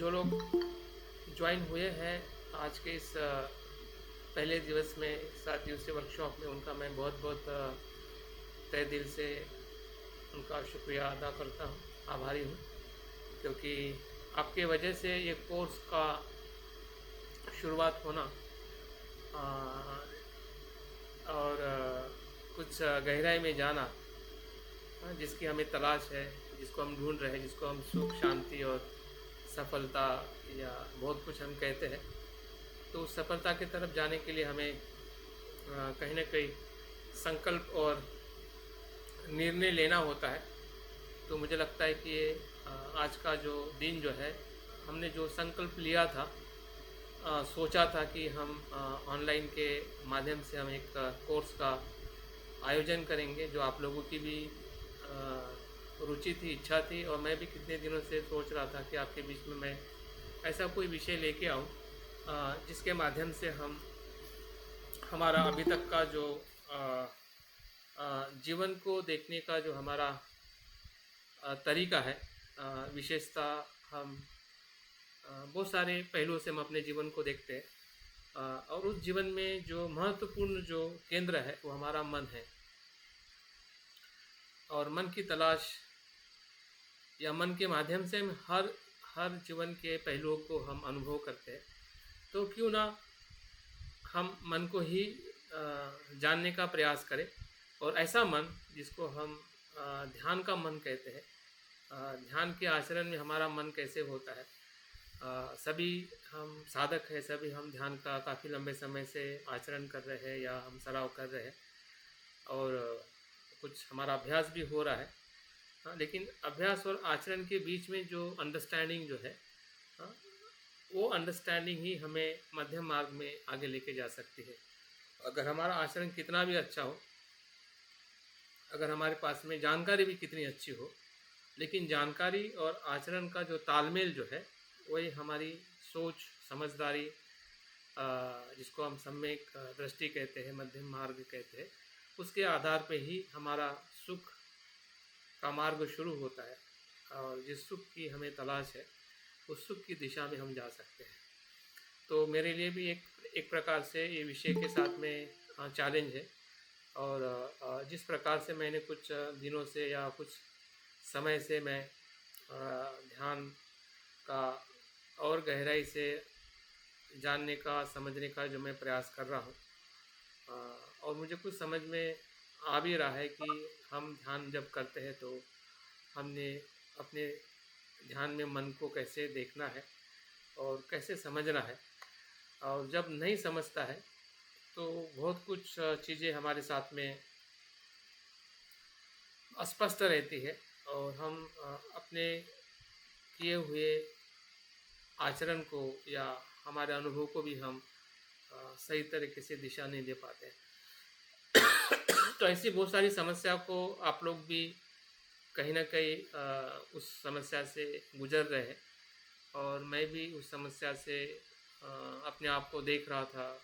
जो लोग ज्वाइन हुए हैं आज के इस पहले दिवस में 7 दिवसीय वर्कशॉप में, उनका मैं बहुत बहुत तहे दिल से उनका शुक्रिया अदा करता हूँ, आभारी हूँ। क्योंकि आपके वजह से ये कोर्स का शुरुआत होना और कुछ गहराई में जाना, जिसकी हमें तलाश है, जिसको हम ढूंढ रहे हैं, जिसको हम सुख शांति और सफलता या बहुत कुछ हम कहते हैं, तो उस सफलता की तरफ जाने के लिए हमें कहीं ना कहीं संकल्प और निर्णय लेना होता है। तो मुझे लगता है कि ये आज का जो दिन जो है, हमने जो संकल्प लिया था, सोचा था कि हम ऑनलाइन के माध्यम से हम एक कोर्स का आयोजन करेंगे, जो आप लोगों की भी रुचि थी, इच्छा थी, और मैं भी कितने दिनों से सोच रहा था कि आपके बीच में मैं ऐसा कोई विषय लेके आऊँ जिसके माध्यम से हम हमारा अभी तक का जो जीवन को देखने का जो हमारा तरीका है, विशेषता हम बहुत सारे पहलुओं से हम अपने जीवन को देखते हैं, और उस जीवन में जो महत्वपूर्ण जो केंद्र है वो हमारा मन है। और मन की तलाश या मन के माध्यम से हम हर हर जीवन के पहलुओं को हम अनुभव करते हैं। तो क्यों ना हम मन को ही जानने का प्रयास करें, और ऐसा मन जिसको हम ध्यान का मन कहते हैं। ध्यान के आचरण में हमारा मन कैसे होता है, सभी हम साधक हैं, सभी हम ध्यान का काफ़ी लंबे समय से आचरण कर रहे हैं या हम सराव कर रहे हैं, और कुछ हमारा अभ्यास भी हो रहा है। हाँ, लेकिन अभ्यास और आचरण के बीच में जो अंडरस्टैंडिंग जो है, हाँ, वो अंडरस्टैंडिंग ही हमें मध्यम मार्ग में आगे लेके जा सकती है। अगर हमारा आचरण कितना भी अच्छा हो, अगर हमारे पास में जानकारी भी कितनी अच्छी हो, लेकिन जानकारी और आचरण का जो तालमेल जो है, वही हमारी सोच समझदारी, जिसको हम सम्यक दृष्टि कहते हैं, मध्यम मार्ग कहते हैं, उसके आधार पे ही हमारा सुख का मार्ग शुरू होता है। और जिस सुख की हमें तलाश है, उस सुख की दिशा में हम जा सकते हैं। तो मेरे लिए भी एक प्रकार से ये विषय के साथ में चैलेंज है। और जिस प्रकार से मैंने कुछ दिनों से या कुछ समय से मैं ध्यान का और गहराई से जानने का, समझने का जो मैं प्रयास कर रहा हूँ, और मुझे कुछ समझ में आ भी रहा है कि हम ध्यान जब करते हैं तो हमने अपने ध्यान में मन को कैसे देखना है और कैसे समझना है। और जब नहीं समझता है तो बहुत कुछ चीज़ें हमारे साथ में अस्पष्ट रहती है, और हम अपने किए हुए आचरण को या हमारे अनुभव को भी हम सही तरीके से दिशा नहीं दे पाते हैं। तो ऐसी बहुत सारी समस्या को आप लोग भी कहीं ना कहीं उस समस्या से गुजर रहे हैं, और मैं भी उस समस्या से अपने आप को देख रहा था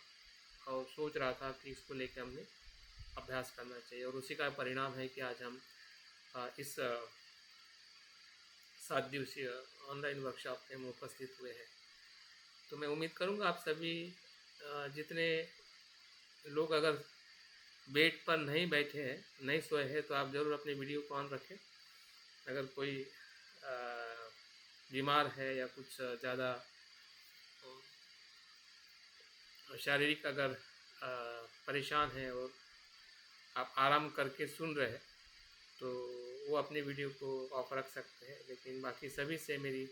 और सोच रहा था कि इसको लेकर हमने अभ्यास करना चाहिए। और उसी का परिणाम है कि आज हम इस 7 दिवसीय ऑनलाइन वर्कशॉप में उपस्थित हुए हैं। तो मैं उम्मीद करूंगा आप सभी जितने लोग अगर बेड पर नहीं बैठे हैं, नहीं सोए हैं, तो आप ज़रूर अपने वीडियो को ऑन रखें। अगर कोई बीमार है या कुछ ज़्यादा शारीरिक अगर परेशान है और आप आराम करके सुन रहे हैं, तो वो अपने वीडियो को ऑफ रख सकते हैं। लेकिन बाकी सभी से मेरी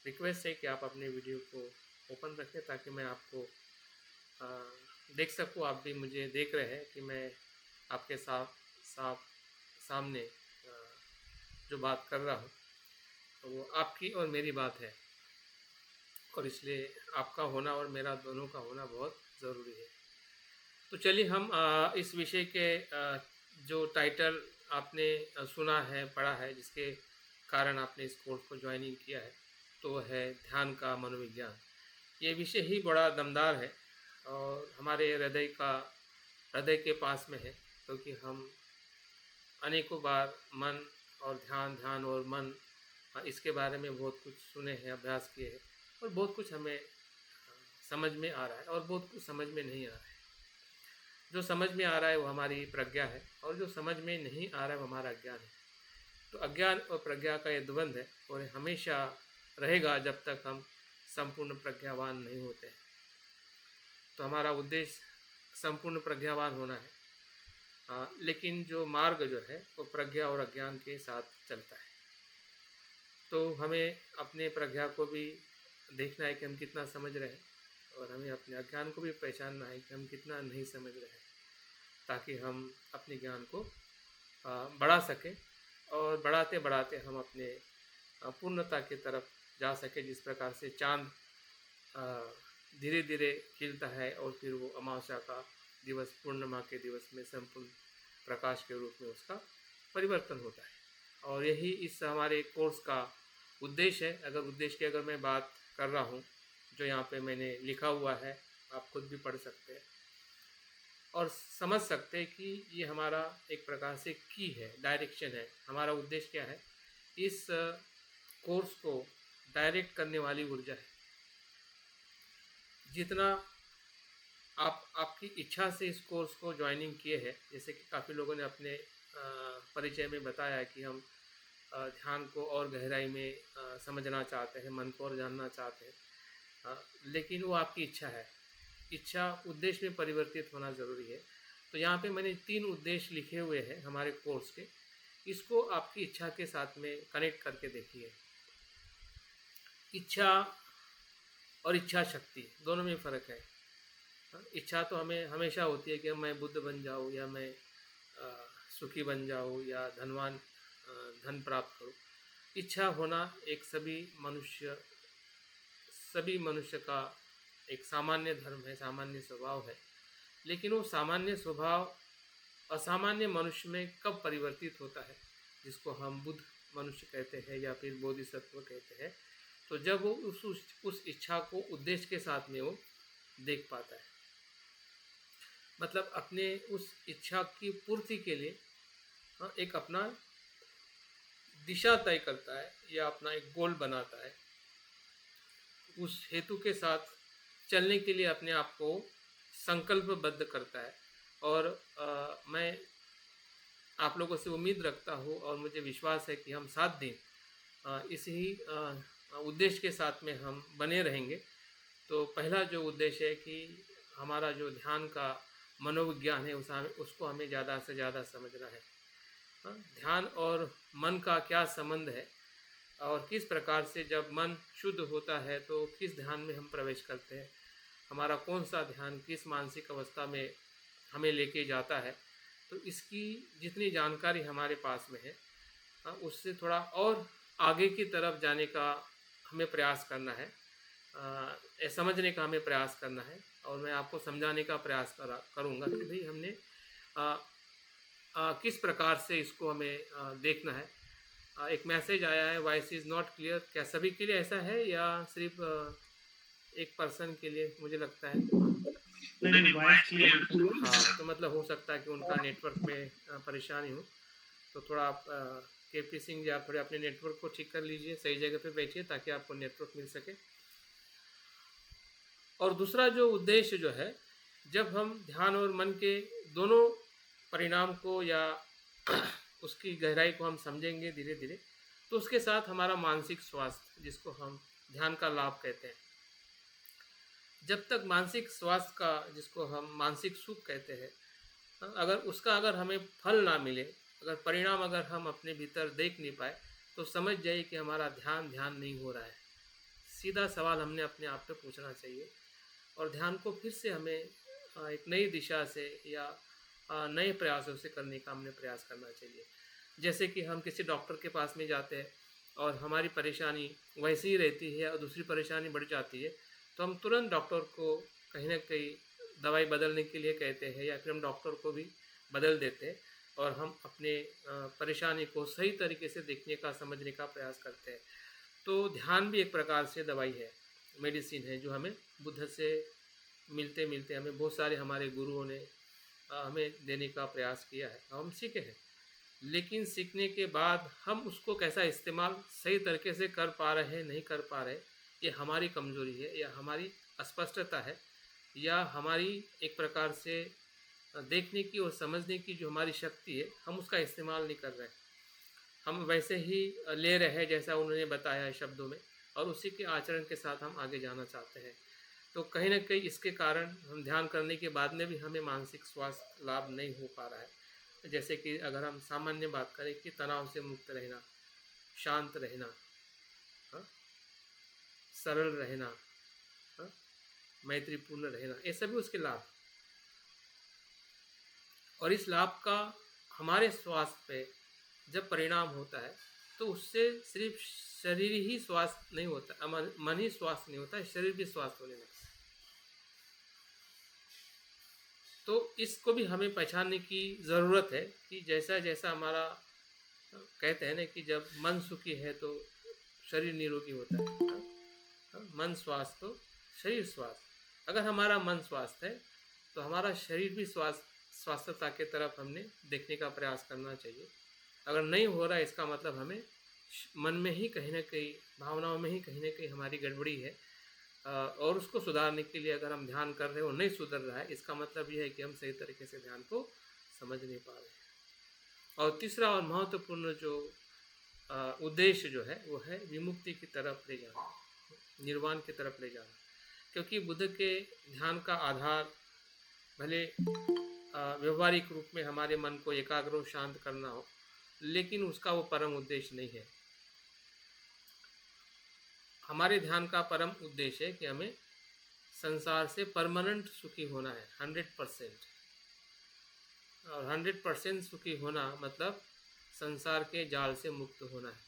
रिक्वेस्ट है कि आप अपने वीडियो को ओपन रखें, ताकि मैं आपको देख सकूं। आप भी मुझे देख रहे हैं कि मैं आपके सामने जो बात कर रहा हूँ, तो वो आपकी और मेरी बात है, और इसलिए आपका होना और मेरा दोनों का होना बहुत ज़रूरी है। तो चलिए हम इस विषय के जो टाइटल आपने सुना है, पढ़ा है, जिसके कारण आपने इस कोर्स को ज्वाइनिंग किया है, तो है ध्यान का मनोविज्ञान। ये विषय ही बड़ा दमदार है और हमारे हृदय के पास में है, क्योंकि हम अनेकों बार मन और ध्यान, ध्यान और मन, इसके बारे में बहुत कुछ सुने हैं, अभ्यास किए हैं। और बहुत कुछ हमें समझ में आ रहा है और बहुत कुछ समझ में नहीं आ रहा है। जो समझ में आ रहा है वो हमारी प्रज्ञा है और जो समझ में नहीं आ रहा है वो हमारा अज्ञान है। तो अज्ञान और प्रज्ञा का ये द्वंद्व है और ये हमेशा रहेगा जब तक हम संपूर्ण प्रज्ञावान नहीं होते हैं। तो हमारा उद्देश्य संपूर्ण प्रज्ञावान होना है। लेकिन जो मार्ग जो है वो प्रज्ञा और अज्ञान के साथ चलता है। तो हमें अपने प्रज्ञा को भी देखना है कि हम कितना समझ रहे हैं और हमें अपने अज्ञान को भी पहचानना है कि हम कितना नहीं समझ रहे हैं, ताकि हम अपने ज्ञान को बढ़ा सकें और बढ़ाते बढ़ाते हम अपने पूर्णता की तरफ जा सकें। जिस प्रकार से चाँद धीरे धीरे खिलता है और फिर वो अमावस्या का दिवस पूर्णिमा के दिवस में संपूर्ण प्रकाश के रूप में उसका परिवर्तन होता है। और यही इस हमारे कोर्स का उद्देश्य है। अगर उद्देश्य की अगर मैं बात कर रहा हूँ, जो यहाँ पे मैंने लिखा हुआ है, आप खुद भी पढ़ सकते हैं और समझ सकते हैं कि ये हमारा एक प्रकार से की है, डायरेक्शन है। हमारा उद्देश्य क्या है? इस कोर्स को डायरेक्ट करने वाली ऊर्जा है। जितना आपकी इच्छा से इस कोर्स को ज्वाइनिंग किए हैं, जैसे कि काफ़ी लोगों ने अपने परिचय में बताया कि हम ध्यान को और गहराई में समझना चाहते हैं, मन को और जानना चाहते हैं, लेकिन वो आपकी इच्छा है। इच्छा उद्देश्य में परिवर्तित होना ज़रूरी है। तो यहाँ पे मैंने 3 उद्देश्य लिखे हुए हैं हमारे कोर्स के। इसको आपकी इच्छा के साथ में कनेक्ट करके देखिए। इच्छा और इच्छा शक्ति दोनों में फ़र्क है। इच्छा तो हमें हमेशा होती है कि मैं बुद्ध बन जाऊँ या मैं सुखी बन जाऊँ या धनवान धन प्राप्त करूँ। इच्छा होना एक सभी मनुष्य का एक सामान्य धर्म है, सामान्य स्वभाव है। लेकिन वो सामान्य स्वभाव असामान्य मनुष्य में कब परिवर्तित होता है, जिसको हम बुद्ध मनुष्य कहते हैं या फिर बोधिसत्व कहते हैं, तो जब वो उस इच्छा को उद्देश्य के साथ में वो देख पाता है। मतलब अपने उस इच्छा की पूर्ति के लिए एक अपना दिशा तय करता है या अपना एक गोल बनाता है। उस हेतु के साथ चलने के लिए अपने आप को संकल्पबद्ध करता है। और मैं आप लोगों से उम्मीद रखता हूँ और मुझे विश्वास है कि हम 7 दिन इसी उद्देश्य के साथ में हम बने रहेंगे। तो पहला जो उद्देश्य है कि हमारा जो ध्यान का मनोविज्ञान है उसको हमें ज़्यादा से ज़्यादा समझना है। ध्यान और मन का क्या संबंध है और किस प्रकार से जब मन शुद्ध होता है तो किस ध्यान में हम प्रवेश करते हैं, हमारा कौन सा ध्यान किस मानसिक अवस्था में हमें लेके जाता है। तो इसकी जितनी जानकारी हमारे पास में है, उससे थोड़ा और आगे की तरफ जाने का हमें प्रयास करना है, समझने का हमें प्रयास करना है। और मैं आपको समझाने का प्रयास करूँगा कि भाई हमने किस प्रकार से इसको हमें देखना है। एक मैसेज आया है, वॉइस इज़ नॉट क्लियर। क्या सभी के लिए ऐसा है या सिर्फ एक पर्सन के लिए? मुझे लगता है नहीं, वॉइस क्लियर। हाँ, तो मतलब हो सकता है कि उनका नेटवर्क में परेशानी हो। तो थोड़ा आप केपी सिंह जी, आप थोड़े अपने नेटवर्क को ठीक कर लीजिए, सही जगह पे बैठिए ताकि आपको नेटवर्क मिल सके। और दूसरा जो उद्देश्य जो है, जब हम ध्यान और मन के दोनों परिणाम को या उसकी गहराई को हम समझेंगे धीरे धीरे, तो उसके साथ हमारा मानसिक स्वास्थ्य, जिसको हम ध्यान का लाभ कहते हैं, जब तक मानसिक स्वास्थ्य का, जिसको हम मानसिक सुख कहते हैं, अगर हमें फल ना मिले, अगर परिणाम अगर हम अपने भीतर देख नहीं पाए, तो समझ जाइए कि हमारा ध्यान नहीं हो रहा है। सीधा सवाल हमने अपने आप पे पूछना चाहिए और ध्यान को फिर से हमें एक नई दिशा से या नए प्रयासों से करने का हमने प्रयास करना चाहिए। जैसे कि हम किसी डॉक्टर के पास में जाते हैं और हमारी परेशानी वैसी ही रहती है और दूसरी परेशानी बढ़ जाती है, तो हम तुरंत डॉक्टर को कहीं ना कहीं दवाई बदलने के लिए कहते हैं या फिर हम डॉक्टर को भी बदल देते हैं और हम अपने परेशानी को सही तरीके से देखने का, समझने का प्रयास करते हैं। तो ध्यान भी एक प्रकार से दवाई है, मेडिसिन है, जो हमें बुद्ध से मिलते मिलते हमें बहुत सारे हमारे गुरुओं ने हमें देने का प्रयास किया है। हम सीखे हैं, लेकिन सीखने के बाद हम उसको कैसा इस्तेमाल सही तरीके से कर पा रहे हैं, नहीं कर पा रहे, ये हमारी कमज़ोरी है या हमारी अस्पष्टता है या हमारी एक प्रकार से देखने की और समझने की जो हमारी शक्ति है, हम उसका इस्तेमाल नहीं कर रहे हैं। हम वैसे ही ले रहे हैं जैसा उन्होंने बताया है शब्दों में, और उसी के आचरण के साथ हम आगे जाना चाहते हैं। तो कहीं न कहीं इसके कारण हम ध्यान करने के बाद में भी हमें मानसिक स्वास्थ्य लाभ नहीं हो पा रहा है। जैसे कि अगर हम सामान्य बात करें कि तनाव से मुक्त रहना, शांत रहना, हाँ, सरल रहना, हाँ, मैत्रीपूर्ण रहना, ये सभी उसके लाभ। और इस लाभ का हमारे स्वास्थ्य पे जब परिणाम होता है तो उससे सिर्फ शरीर ही स्वास्थ्य नहीं होता, मन ही स्वास्थ्य नहीं होता है, शरीर भी स्वास्थ्य होने लगता है। तो इसको भी हमें पहचानने की ज़रूरत है कि जैसा जैसा हमारा कहते हैं ना कि जब मन सुखी है तो शरीर निरोगी होता है। मन स्वास्थ्य तो शरीर स्वास्थ्य। अगर हमारा मन स्वास्थ्य है तो हमारा शरीर भी स्वास्थ्यता की तरफ हमने देखने का प्रयास करना चाहिए। अगर नहीं हो रहा है इसका मतलब हमें मन में ही कहीं ना कहीं, भावनाओं में ही कहीं ना कहीं हमारी गड़बड़ी है, और उसको सुधारने के लिए अगर हम ध्यान कर रहे हैं और नहीं सुधर रहा है, इसका मतलब यह है कि हम सही तरीके से ध्यान को समझ नहीं पा रहे हैं। और तीसरा और महत्वपूर्ण जो उद्देश्य जो है वो है विमुक्ति की तरफ ले जाना, निर्वाण की तरफ ले जाना। क्योंकि बुद्ध के ध्यान का आधार भले व्यवहारिक रूप में हमारे मन को एकाग्र और शांत करना हो, लेकिन उसका वो परम उद्देश्य नहीं है। हमारे ध्यान का परम उद्देश्य है कि हमें संसार से परमानेंट सुखी होना है, 100%। और 100% सुखी होना मतलब संसार के जाल से मुक्त होना है।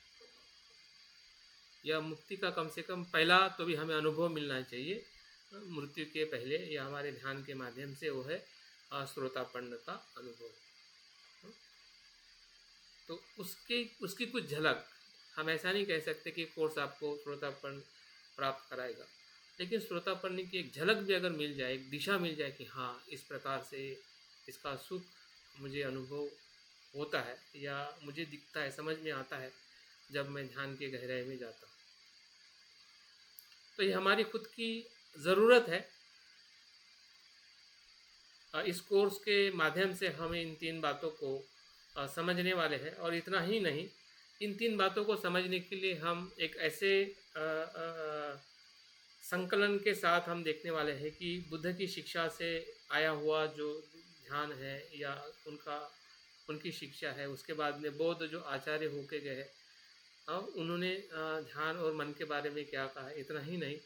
यह मुक्ति का कम से कम पहला तो भी हमें अनुभव मिलना चाहिए मृत्यु के पहले, या हमारे ध्यान के माध्यम से, वो है श्रोतापन्न का अनुभव। तो उसकी कुछ झलक, हम ऐसा नहीं कह सकते कि कोर्स आपको श्रोतापन्न प्राप्त कराएगा, लेकिन श्रोतापन्न की एक झलक भी अगर मिल जाए, एक दिशा मिल जाए कि हाँ इस प्रकार से इसका सुख मुझे अनुभव होता है या मुझे दिखता है, समझ में आता है जब मैं ध्यान के गहराई में जाता हूँ। तो ये हमारी खुद की ज़रूरत है। इस कोर्स के माध्यम से हम इन 3 बातों को समझने वाले हैं, और इतना ही नहीं, इन 3 बातों को समझने के लिए हम एक ऐसे संकलन के साथ हम देखने वाले हैं कि बुद्ध की शिक्षा से आया हुआ जो ध्यान है या उनकी शिक्षा है, उसके बाद में बौद्ध जो आचार्य होके गए हैं, उन्होंने ध्यान और मन के बारे में क्या कहा है। इतना ही नहीं,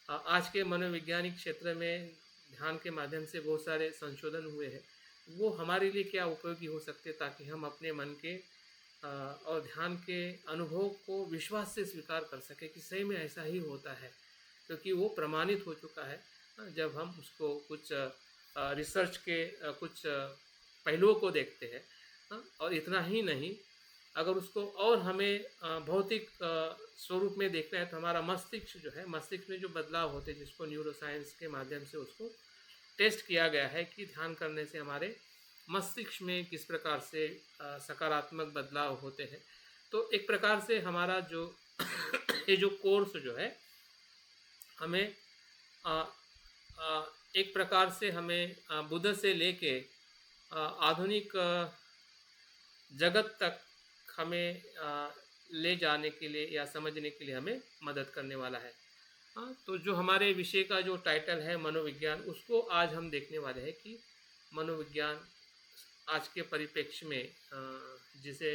आज के मनोवैज्ञानिक क्षेत्र में ध्यान के माध्यम से बहुत सारे संशोधन हुए हैं, वो हमारे लिए क्या उपयोगी हो सकते, ताकि हम अपने मन के और ध्यान के अनुभव को विश्वास से स्वीकार कर सकें कि सही में ऐसा ही होता है, क्योंकि वो प्रमाणित हो चुका है जब हम उसको कुछ रिसर्च के कुछ पहलुओं को देखते हैं। और इतना ही नहीं, अगर उसको और हमें भौतिक स्वरूप में देखना है तो हमारा मस्तिष्क जो है, मस्तिष्क में जो बदलाव होते हैं, जिसको न्यूरोसाइंस के माध्यम से उसको टेस्ट किया गया है कि ध्यान करने से हमारे मस्तिष्क में किस प्रकार से सकारात्मक बदलाव होते हैं। तो एक प्रकार से हमारा जो ये जो कोर्स जो है, हमें एक प्रकार से हमें बुद्ध से लेके आधुनिक जगत तक हमें ले जाने के लिए या समझने के लिए हमें मदद करने वाला है। तो जो हमारे विषय का जो टाइटल है मनोविज्ञान, उसको आज हम देखने वाले हैं कि मनोविज्ञान आज के परिप्रेक्ष्य में जिसे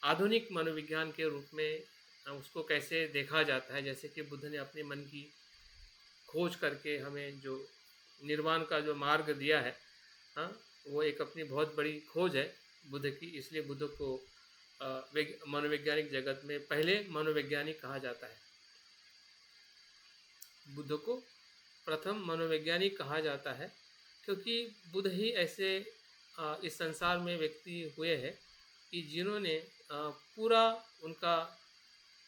आधुनिक मनोविज्ञान के रूप में उसको कैसे देखा जाता है। जैसे कि बुद्ध ने अपने मन की खोज करके हमें जो निर्वाण का जो मार्ग दिया है, वो एक अपनी बहुत बड़ी खोज है बुद्ध की, इसलिए बुद्ध को मनोवैज्ञानिक जगत में पहले मनोवैज्ञानिक कहा जाता है। बुद्ध को प्रथम मनोवैज्ञानिक कहा जाता है, क्योंकि बुद्ध ही ऐसे इस संसार में व्यक्ति हुए हैं कि जिन्होंने पूरा उनका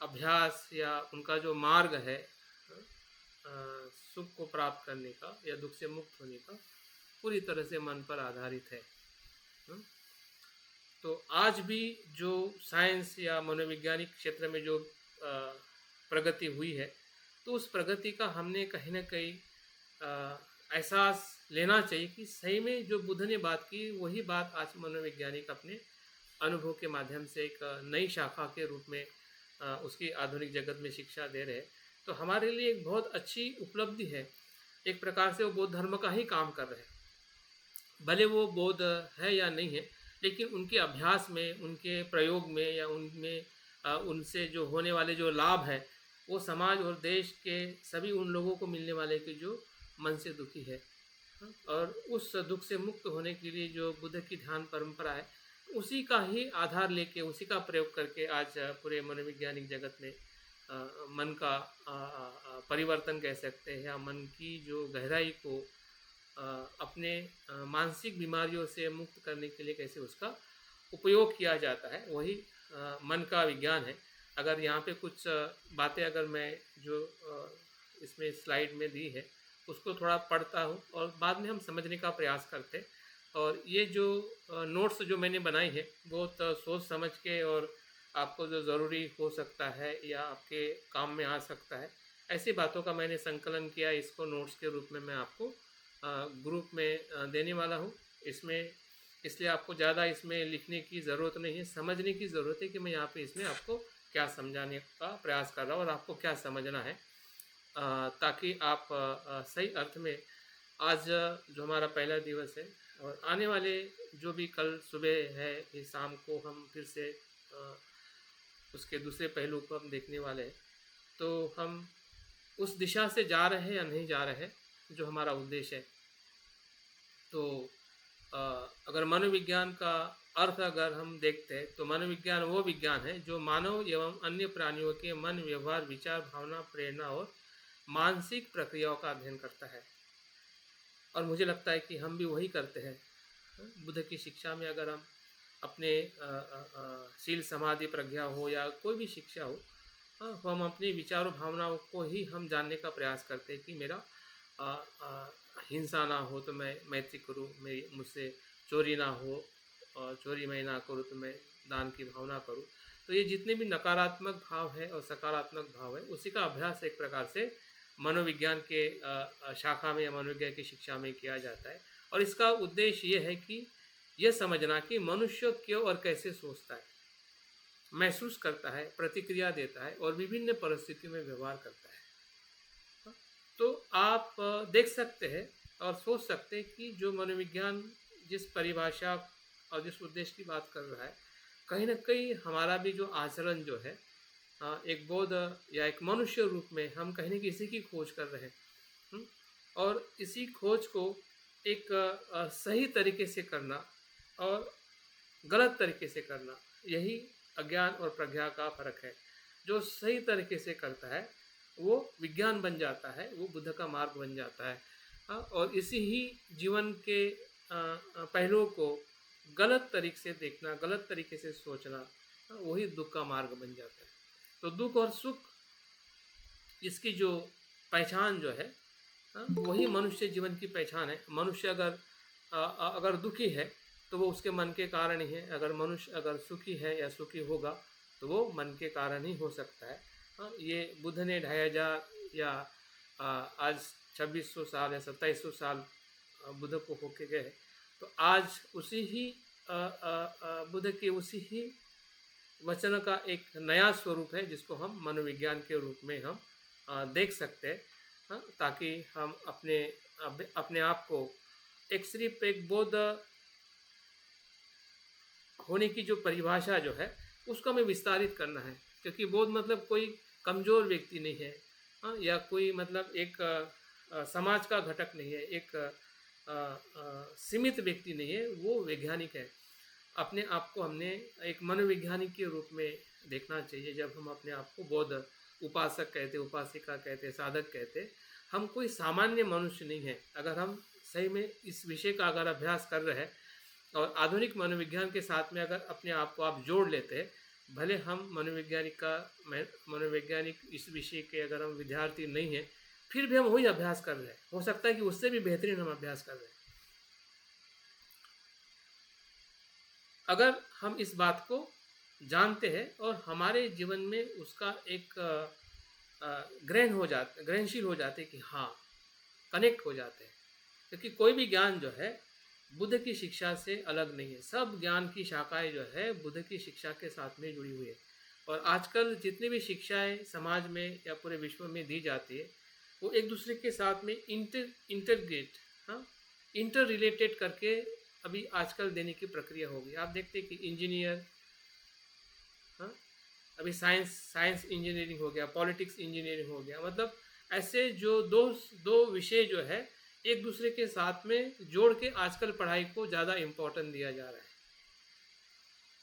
अभ्यास या उनका जो मार्ग है सुख को प्राप्त करने का या दुख से मुक्त होने का, पूरी तरह से मन पर आधारित है। तो आज भी जो साइंस या मनोवैज्ञानिक क्षेत्र में जो प्रगति हुई है, तो उस प्रगति का हमने कहीं न कहीं एहसास लेना चाहिए कि सही में जो बुद्ध ने बात की वही बात आज मनोवैज्ञानिक अपने अनुभव के माध्यम से एक नई शाखा के रूप में उसकी आधुनिक जगत में शिक्षा दे रहे हैं। तो हमारे लिए एक बहुत अच्छी उपलब्धि है। एक प्रकार से वो बौद्ध धर्म का ही काम कर रहे हैं। भले वो बौद्ध है या नहीं है, लेकिन उनके अभ्यास में, उनके प्रयोग में या उनमें उनसे जो होने वाले जो लाभ है, वो समाज और देश के सभी उन लोगों को मिलने वाले के जो मन से दुखी है। हाँ, और उस दुख से मुक्त होने के लिए जो बुद्ध की ध्यान परंपरा है, उसी का ही आधार लेके, उसी का प्रयोग करके आज पूरे मनोवैज्ञानिक जगत में मन का परिवर्तन कह सकते हैं या मन की जो गहराई को अपने मानसिक बीमारियों से मुक्त करने के लिए कैसे उसका उपयोग किया जाता है, वही मन का विज्ञान है। अगर यहाँ पे कुछ बातें अगर मैं जो इसमें स्लाइड में दी है, उसको थोड़ा पढ़ता हूँ और बाद में हम समझने का प्रयास करते हैं। और ये जो नोट्स जो मैंने बनाई है, बहुत सोच समझ के और आपको जो ज़रूरी हो सकता है या आपके काम में आ सकता है, ऐसी बातों का मैंने संकलन किया। इसको नोट्स के रूप में मैं आपको ग्रुप में देने वाला हूँ। इसमें इसलिए आपको ज़्यादा इसमें लिखने की ज़रूरत नहीं है, समझने की ज़रूरत है कि मैं यहाँ पे इसमें आपको क्या समझाने का प्रयास कर रहा हूँ और आपको क्या समझना है, ताकि आप सही अर्थ में आज जो हमारा पहला दिवस है और आने वाले जो भी कल सुबह है, ये शाम को हम फिर से उसके दूसरे पहलू को हम देखने वाले हैं। तो हम उस दिशा से जा रहे हैं या नहीं जा रहे हैं, जो हमारा उद्देश्य है। तो अगर मनोविज्ञान का अर्थ अगर हम देखते हैं, तो मनोविज्ञान वो विज्ञान है जो मानव एवं अन्य प्राणियों के मन, व्यवहार, विचार, भावना, प्रेरणा और मानसिक प्रक्रियाओं का अध्ययन करता है। और मुझे लगता है कि हम भी वही करते हैं। बुद्ध की शिक्षा में अगर हम अपने शील, समाधि, प्रज्ञा हो या कोई भी शिक्षा हो, हम अपने विचारों, भावनाओं को ही हम जानने का प्रयास करते हैं कि मेरा हिंसा ना हो तो मैं मैत्री करूँ, मेरी मुझसे चोरी ना हो और चोरी मैं ना करूँ तो मैं दान की भावना करूँ। तो ये जितने भी नकारात्मक भाव है और सकारात्मक भाव है, उसी का अभ्यास एक प्रकार से मनोविज्ञान के शाखा में या मनोविज्ञान की शिक्षा में किया जाता है। और इसका उद्देश्य ये है कि यह समझना कि मनुष्य क्यों और कैसे सोचता है, महसूस करता है, प्रतिक्रिया देता है और विभिन्न परिस्थितियों में व्यवहार करता है। तो आप देख सकते हैं और सोच सकते हैं कि जो मनोविज्ञान जिस परिभाषा और जिस उद्देश्य की बात कर रहा है, कहीं न कहीं हमारा भी जो आचरण जो है, एक बौद्ध या एक मनुष्य रूप में हम कहीं न कहीं इसी की खोज कर रहे हैं। और इसी खोज को एक सही तरीके से करना और गलत तरीके से करना, यही अज्ञान और प्रज्ञा का फ़र्क है। जो सही तरीके से करता है, वो विज्ञान बन जाता है, वो बुद्ध का मार्ग बन जाता है। और इसी ही जीवन के पहलुओं को गलत तरीके से देखना, गलत तरीके से सोचना, वही दुःख का मार्ग बन जाता है। तो दुःख और सुख, इसकी जो पहचान जो है, वही मनुष्य जीवन की पहचान है। मनुष्य अगर दुखी है तो वो उसके मन के कारण ही है। अगर मनुष्य अगर सुखी है या सुखी होगा तो वो मन के कारण ही हो सकता है। ये बुद्ध ने 2500 या आज 2600 साल या 2700 साल बुद्ध को होके गए। तो आज उसी ही बुद्ध के उसी ही वचन का एक नया स्वरूप है, जिसको हम मनोविज्ञान के रूप में हम देख सकते हैं। ताकि हम अपने आप को एक सिर्फ एक बौद्ध होने की जो परिभाषा जो है, उसको हमें विस्तारित करना है। क्योंकि बौद्ध मतलब कोई कमज़ोर व्यक्ति नहीं है, या कोई मतलब एक समाज का घटक नहीं है, एक सीमित व्यक्ति नहीं है, वो वैज्ञानिक है। अपने आप को हमने एक मनोवैज्ञानिक के रूप में देखना चाहिए। जब हम अपने आप को बौद्ध उपासक कहते, उपासिका कहते, साधक कहते, हम कोई सामान्य मनुष्य नहीं है। अगर हम सही में इस विषय का अगर अभ्यास कर रहे हैं और आधुनिक मनोविज्ञान के साथ में अगर अपने आप को आप जोड़ लेते हैं, भले हम मनोवैज्ञानिक इस विषय के अगर हम विद्यार्थी नहीं हैं, फिर भी हम वही अभ्यास कर रहे हैं। हो सकता है कि उससे भी बेहतरीन हम अभ्यास कर रहे हैं। अगर हम इस बात को जानते हैं और हमारे जीवन में उसका एक ग्रहणशील हो जाते कि हाँ, कनेक्ट हो जाते हैं। क्योंकि कोई भी ज्ञान जो है बुद्ध की शिक्षा से अलग नहीं है। सब ज्ञान की शाखाएं जो है बुद्ध की शिक्षा के साथ में जुड़ी हुई है। और आजकल जितनी भी शिक्षाएं समाज में या पूरे विश्व में दी जाती है वो एक दूसरे के साथ में इंटरग्रेट, हाँ, इंटर रिलेटेड करके अभी आजकल देने की प्रक्रिया होगी। आप देखते हैं कि इंजीनियर, हाँ, अभी साइंस साइंस इंजीनियरिंग हो गया, पॉलिटिक्स इंजीनियरिंग हो गया, मतलब ऐसे जो दो दो विषय जो है एक दूसरे के साथ में जोड़ के आजकल पढ़ाई को ज़्यादा इम्पोर्टेंट दिया जा रहा है।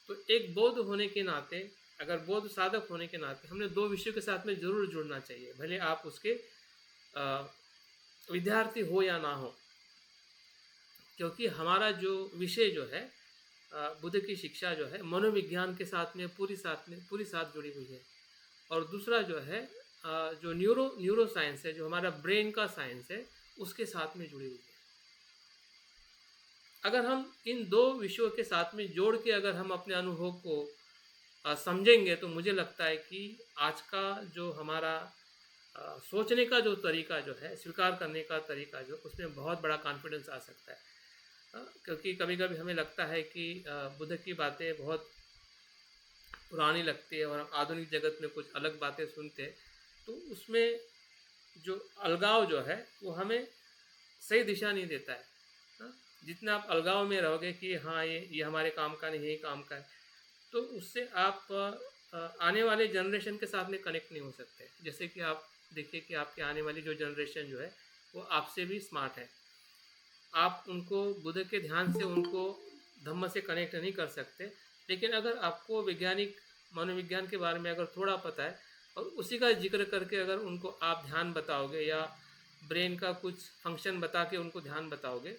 तो एक बौद्ध होने के नाते, अगर बौद्ध साधक होने के नाते हमने दो विषयों के साथ में ज़रूर जुड़ना चाहिए, भले आप उसके विद्यार्थी हो या ना हो। क्योंकि हमारा जो विषय जो है बुद्ध की शिक्षा जो है मनोविज्ञान के साथ में पूरी साथ जुड़ी हुई है। और दूसरा जो है जो न्यूरो साइंस है, जो हमारा ब्रेन का साइंस है, उसके साथ में जुड़ी हुई है। अगर हम इन दो विषयों के साथ में जोड़ के अगर हम अपने अनुभव को समझेंगे तो मुझे लगता है कि आज का जो हमारा सोचने का जो तरीका जो है, स्वीकार करने का तरीका जो, उसमें बहुत बड़ा कॉन्फिडेंस आ सकता है। क्योंकि कभी कभी हमें लगता है कि बुद्ध की बातें बहुत पुरानी लगती है और आधुनिक जगत में कुछ अलग बातें सुनते हैं, तो उसमें जो अलगाव जो है वो हमें सही दिशा नहीं देता है। हाँ? जितना आप अलगाव में रहोगे कि हाँ ये हमारे काम का नहीं, यही काम का है, तो उससे आप आने वाले जनरेशन के साथ में कनेक्ट नहीं हो सकते। जैसे कि आप देखिए कि आपके आने वाली जो जनरेशन जो है वो आपसे भी स्मार्ट है। आप उनको बुद्ध के ध्यान से उनको धम्म से कनेक्ट नहीं कर सकते, लेकिन अगर आपको वैज्ञानिक मनोविज्ञान के बारे में अगर थोड़ा पता है और उसी का जिक्र करके अगर उनको आप ध्यान बताओगे या ब्रेन का कुछ फंक्शन बता के उनको ध्यान बताओगे,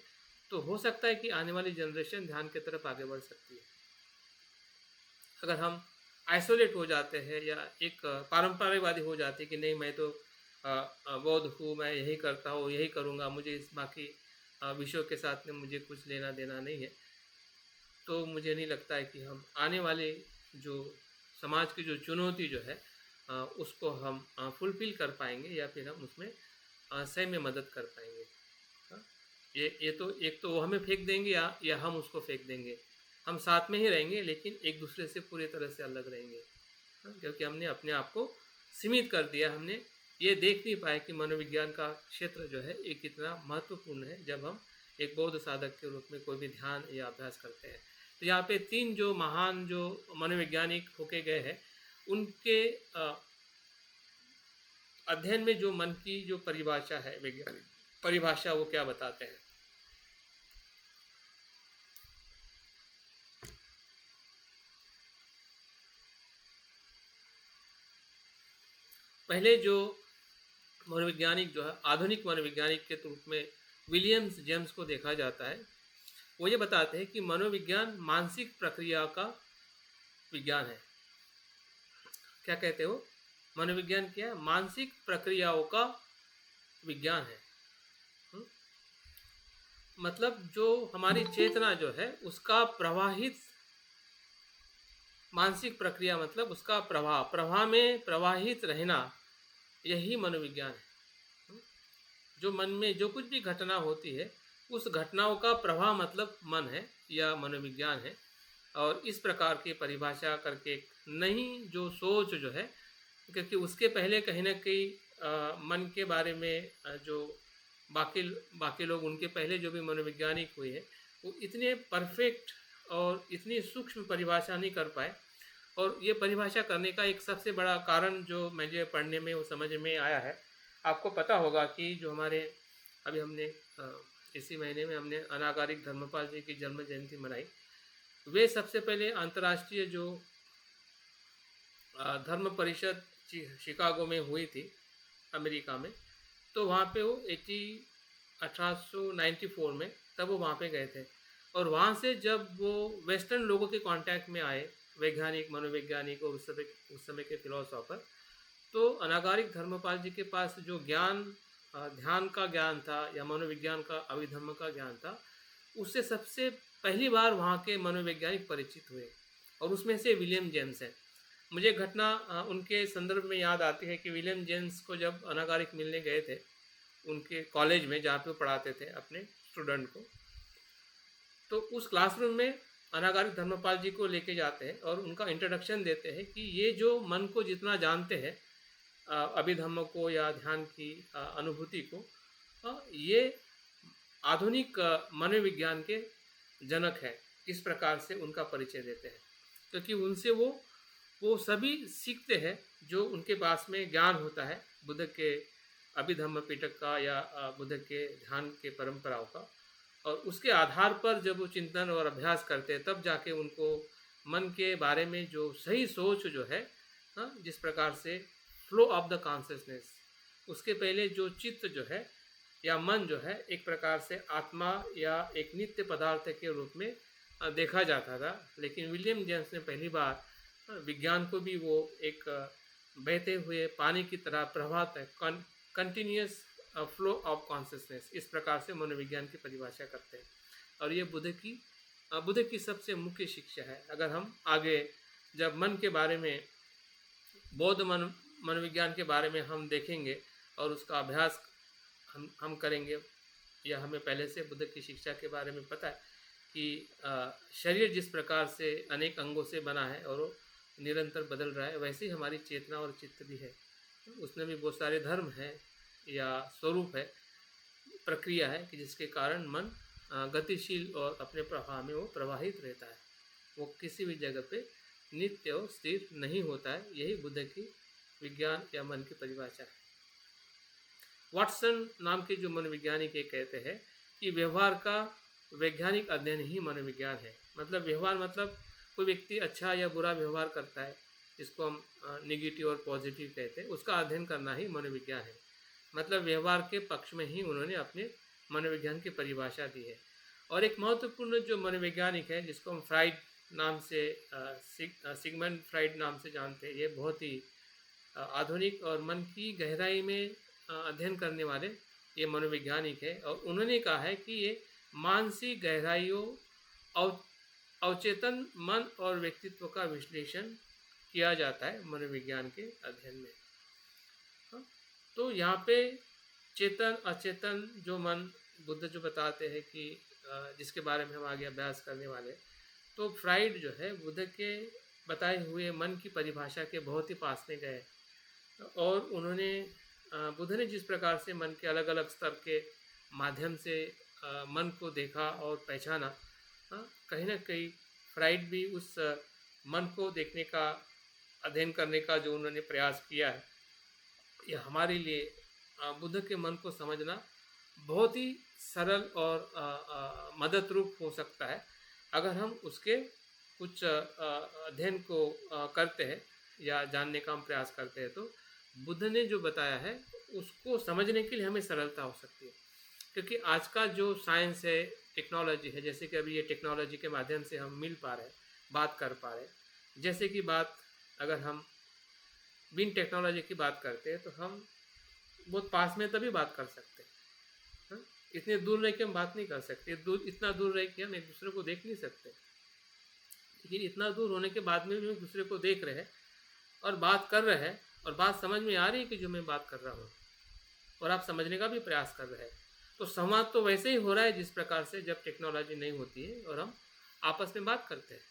तो हो सकता है कि आने वाली जनरेशन ध्यान की तरफ आगे बढ़ सकती है। अगर हम आइसोलेट हो जाते हैं या एक पारंपरिकवादी हो जाते हैं कि नहीं मैं तो बौद्ध हूँ, मैं यही करता हूँ, यही करूँगा, मुझे इस बाकी विषयों के साथ में मुझे कुछ लेना देना नहीं है, तो मुझे नहीं लगता है कि हम आने वाले जो समाज की जो चुनौती जो है उसको हम फुलफिल कर पाएंगे या फिर हम उसमें सही में मदद कर पाएंगे। हाँ? ये तो एक तो वो हमें फेंक देंगे या हम उसको फेंक देंगे। हम साथ में ही रहेंगे लेकिन एक दूसरे से पूरी तरह से अलग रहेंगे। हाँ? क्योंकि हमने अपने आप को सीमित कर दिया। हमने ये देख नहीं पाए कि मनोविज्ञान का क्षेत्र जो है ये कितना महत्वपूर्ण है जब हम एक बौद्ध साधक के रूप में कोई भी ध्यान या अभ्यास करते हैं। तो यहाँ पे तीन जो महान जो मनोवैज्ञानिक होके गए हैं उनके अध्ययन में जो मन की जो परिभाषा है, वैज्ञानिक परिभाषा, वो क्या बताते हैं। पहले जो मनोवैज्ञानिक जो है आधुनिक मनोवैज्ञानिक के रूप में विलियम्स जेम्स को देखा जाता है, वो ये बताते हैं कि मनोविज्ञान मानसिक प्रक्रिया का विज्ञान है। क्या कहते हो? मनोविज्ञान क्या है? मानसिक प्रक्रियाओं का विज्ञान है। मतलब जो हमारी चेतना जो है उसका प्रवाहित मानसिक प्रक्रिया, मतलब उसका प्रवाह में प्रवाहित रहना, यही मनोविज्ञान है। जो मन में जो कुछ भी घटना होती है उस घटनाओं का प्रवाह मतलब मन है या मनोविज्ञान है। और इस प्रकार की परिभाषा करके एक नई जो सोच जो है, क्योंकि उसके पहले कहीं ना कहीं मन के बारे में जो बाकी लोग उनके पहले जो भी मनोवैज्ञानिक हुए हैं वो इतने परफेक्ट और इतनी सूक्ष्म परिभाषा नहीं कर पाए। और ये परिभाषा करने का एक सबसे बड़ा कारण जो मुझे पढ़ने में वो समझ में आया है, आपको पता होगा कि जो हमारे अभी हमने इसी महीने में हमने अनागारिक धर्मपाल जी की जन्म जयंती मनाई। वे सबसे पहले अंतर्राष्ट्रीय जो धर्म परिषद शिकागो में हुई थी अमेरिका में, तो वहाँ पे वो 1894 में तब वो वहाँ पे गए थे। और वहाँ से जब वो वेस्टर्न लोगों के कांटेक्ट में आए, वैज्ञानिक मनोवैज्ञानिक और उस समय के फिलोसोफर, तो अनागारिक धर्मपाल जी के पास जो ज्ञान ध्यान का ज्ञान था या मनोविज्ञान का अभिधम्म का ज्ञान था, उससे सबसे पहली बार वहाँ के मनोवैज्ञानिक परिचित हुए और उसमें से विलियम जेम्स हैं। मुझे एक घटना उनके संदर्भ में याद आती है कि विलियम जेम्स को जब अनागारिक मिलने गए थे उनके कॉलेज में जहाँ पे वो पढ़ाते थे अपने स्टूडेंट को, तो उस क्लासरूम में अनागारिक धर्मपाल जी को लेके जाते हैं और उनका इंट्रोडक्शन देते हैं कि ये जो मन को जितना जानते हैं, अभिधम्म को या ध्यान की अनुभूति को, ये आधुनिक मनोविज्ञान के जनक है। इस प्रकार से उनका परिचय देते हैं, क्योंकि उनसे वो सभी सीखते हैं जो उनके पास में ज्ञान होता है बुद्ध के अभिधम्म पिटक का या बुद्ध के ध्यान के परंपराओं का, और उसके आधार पर जब वो चिंतन और अभ्यास करते हैं तब जाके उनको मन के बारे में जो सही सोच जो है, जिस प्रकार से फ्लो ऑफ द कॉन्शियसनेस, उसके पहले जो चित्त जो है या मन जो है एक प्रकार से आत्मा या एक नित्य पदार्थ के रूप में देखा जाता था, लेकिन विलियम जेम्स ने पहली बार विज्ञान को भी वो एक बहते हुए पानी की तरह प्रभात है, कंटिन्यूस फ्लो ऑफ कॉन्शियसनेस, इस प्रकार से मनोविज्ञान की परिभाषा करते हैं। और ये बुद्ध की सबसे मुख्य शिक्षा है। अगर हम आगे जब मन के बारे में, बौद्ध मनोविज्ञान के बारे में हम देखेंगे और उसका अभ्यास हम करेंगे, या हमें पहले से बुद्ध की शिक्षा के बारे में पता है कि शरीर जिस प्रकार से अनेक अंगों से बना है और वो निरंतर बदल रहा है, वैसे ही हमारी चेतना और चित्त भी है। उसमें भी बहुत सारे धर्म हैं या स्वरूप है, प्रक्रिया है कि जिसके कारण मन गतिशील और अपने प्रवाह में वो प्रवाहित रहता है। वो किसी भी जगह पे नित्य और स्थिर नहीं होता है। यही बुद्ध की विज्ञान या मन की परिभाषा है। वाटसन नाम के जो मनोवैज्ञानिक ये कहते हैं कि व्यवहार का वैज्ञानिक अध्ययन ही मनोविज्ञान है। मतलब व्यवहार मतलब कोई व्यक्ति अच्छा या बुरा व्यवहार करता है, जिसको हम नेगेटिव और पॉजिटिव कहते हैं, उसका अध्ययन करना ही मनोविज्ञान है। मतलब व्यवहार के पक्ष में ही उन्होंने अपने मनोविज्ञान की परिभाषा दी है। और एक महत्वपूर्ण जो मनोवैज्ञानिक है जिसको हम फ्राइड नाम से, सिगमंड फ्राइड नाम से जानते हैं, ये बहुत ही आधुनिक और मन की गहराई में अध्ययन करने वाले ये मनोवैज्ञानिक है। और उन्होंने कहा है कि ये मानसिक गहराइयों, अवचेतन मन और व्यक्तित्व का विश्लेषण किया जाता है मनोविज्ञान के अध्ययन में। तो यहाँ पे चेतन अचेतन जो मन बुद्ध जो बताते हैं कि जिसके बारे में हम आगे अभ्यास करने वाले, तो फ्राइड जो है बुद्ध के बताए हुए मन की परिभाषा के बहुत ही पास में गए और उन्होंने बुद्ध ने जिस प्रकार से मन के अलग अलग स्तर के माध्यम से मन को देखा और पहचाना, कहीं ना कहीं फ्राइड भी उस मन को देखने का, अध्ययन करने का जो उन्होंने प्रयास किया है, यह हमारे लिए बुद्ध के मन को समझना बहुत ही सरल और मदद रूप हो सकता है अगर हम उसके कुछ अध्ययन को करते हैं या जानने का हम प्रयास करते हैं। तो बुद्ध ने जो बताया है उसको समझने के लिए हमें सरलता हो सकती है, क्योंकि आज का जो साइंस है, टेक्नोलॉजी है, जैसे कि अभी ये टेक्नोलॉजी के माध्यम से हम मिल पा रहे हैं, बात कर पा रहे हैं, जैसे कि बात अगर हम बिन टेक्नोलॉजी की बात करते हैं तो हम बहुत पास में तभी बात कर सकते हैं, इतने दूर रह के हम बात नहीं कर सकते, इतना दूर रह के हम एक दूसरे को देख नहीं सकते, लेकिन इतना दूर होने के बाद में भी एक दूसरे को देख रहे हैं और बात कर रहे हैं और बात समझ में आ रही है कि जो मैं बात कर रहा हूँ और आप समझने का भी प्रयास कर रहे हैं। तो संवाद तो वैसे ही हो रहा है जिस प्रकार से जब टेक्नोलॉजी नहीं होती है और हम आपस में बात करते हैं।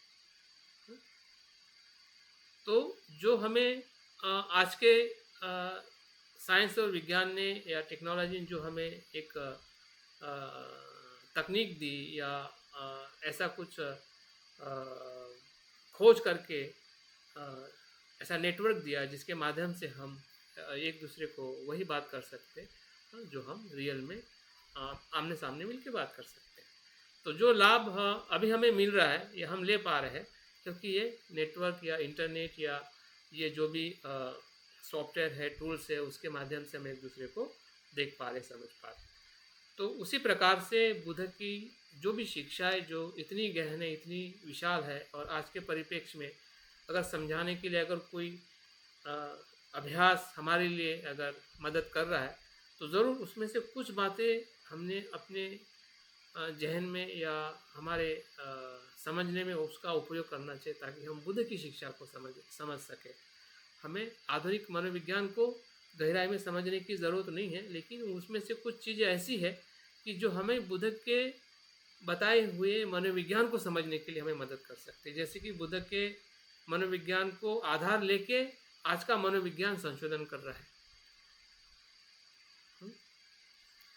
तो जो हमें आज के साइंस और विज्ञान ने या टेक्नोलॉजी ने जो हमें एक तकनीक दी या ऐसा कुछ खोज करके ऐसा नेटवर्क दिया जिसके माध्यम से हम एक दूसरे को वही बात कर सकते हैं जो हम रियल में आमने सामने मिल के बात कर सकते हैं। तो जो लाभ अभी हमें मिल रहा है ये हम ले पा रहे हैं क्योंकि ये नेटवर्क या इंटरनेट या ये जो भी सॉफ्टवेयर है, टूल्स है, उसके माध्यम से हम एक दूसरे को देख पा रहे, समझ पा रहे। तो उसी प्रकार से बुद्ध की जो भी शिक्षा है जो इतनी गहन है, इतनी विशाल है और आज के परिप्रेक्ष्य में अगर समझाने के लिए अगर कोई अभ्यास हमारे लिए अगर मदद कर रहा है तो ज़रूर उसमें से कुछ बातें हमने अपने जहन में या हमारे समझने में उसका उपयोग करना चाहिए, ताकि हम बुद्ध की शिक्षा को समझ सकें। हमें आधुनिक मनोविज्ञान को गहराई में समझने की ज़रूरत नहीं है, लेकिन उसमें से कुछ चीज़ें ऐसी है कि जो हमें बुद्ध के बताए हुए मनोविज्ञान को समझने के लिए हमें मदद कर सकते हैं। जैसे कि बुद्ध के मनोविज्ञान को आधार लेके आज का मनोविज्ञान संशोधन कर रहा है,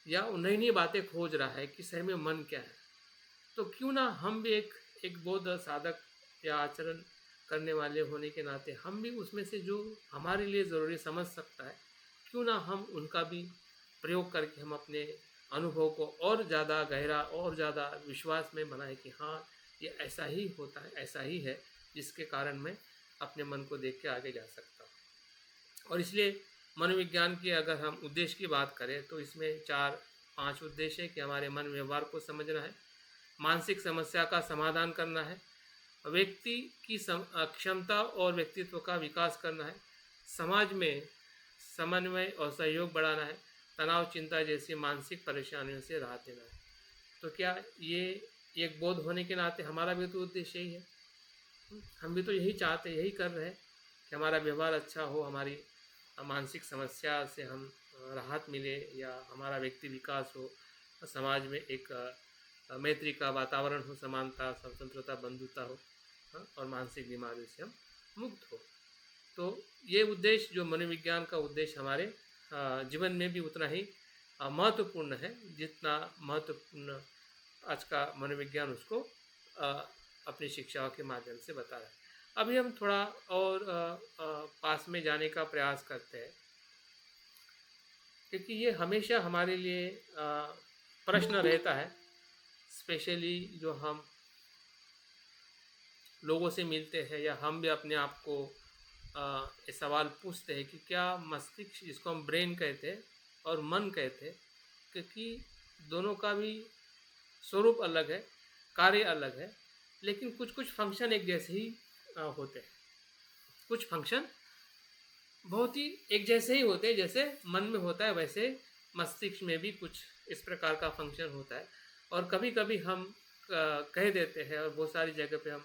या नई नई बातें खोज रहा है कि सही में मन क्या है। तो क्यों ना हम भी एक बौद्ध साधक या आचरण करने वाले होने के नाते हम भी उसमें से जो हमारे लिए ज़रूरी समझ सकता है, क्यों ना हम उनका भी प्रयोग करके हम अपने अनुभव को और ज़्यादा गहरा और ज़्यादा विश्वास में बनाए कि हाँ, ये ऐसा ही होता है, ऐसा ही है, जिसके कारण मैं अपने मन को देख के आगे जा सकता हूँ। और इसलिए मनोविज्ञान की अगर हम उद्देश्य की बात करें तो इसमें 4-5 उद्देश्य है कि हमारे मन व्यवहार को समझना है, मानसिक समस्या का समाधान करना है, व्यक्ति की क्षमता और व्यक्तित्व का विकास करना है, समाज में समन्वय और सहयोग बढ़ाना है, तनाव चिंता जैसी मानसिक परेशानियों से राहत देना है। तो क्या ये एक बौद्ध होने के नाते हमारा भी तो उद्देश्य यही है? हम भी तो यही चाहते, यही कर रहे हैं कि हमारा व्यवहार अच्छा हो, हमारी मानसिक समस्या से हम राहत मिले, या हमारा व्यक्ति विकास हो, समाज में एक मैत्री का वातावरण हो, समानता, स्वतंत्रता, बंधुता हो, और मानसिक बीमारियों से हम मुक्त हो। तो ये उद्देश्य जो मनोविज्ञान का उद्देश्य हमारे जीवन में भी उतना ही महत्वपूर्ण है जितना महत्वपूर्ण आज का मनोविज्ञान उसको अपनी शिक्षाओं के माध्यम से बता रहा है। अभी हम थोड़ा और पास में जाने का प्रयास करते हैं, क्योंकि ये हमेशा हमारे लिए प्रश्न रहता है, स्पेशली जो हम लोगों से मिलते हैं या हम भी अपने आप को ये सवाल पूछते हैं कि क्या मस्तिष्क, जिसको हम ब्रेन कहते हैं, और मन कहते हैं, क्योंकि दोनों का भी स्वरूप अलग है, कार्य अलग है, लेकिन कुछ कुछ फंक्शन एक जैसे ही होते हैं। कुछ फंक्शन बहुत ही एक जैसे ही होते हैं, जैसे मन में होता है वैसे मस्तिष्क में भी कुछ इस प्रकार का फंक्शन होता है। और कभी कभी हम कह देते हैं, और बहुत सारी जगह पे हम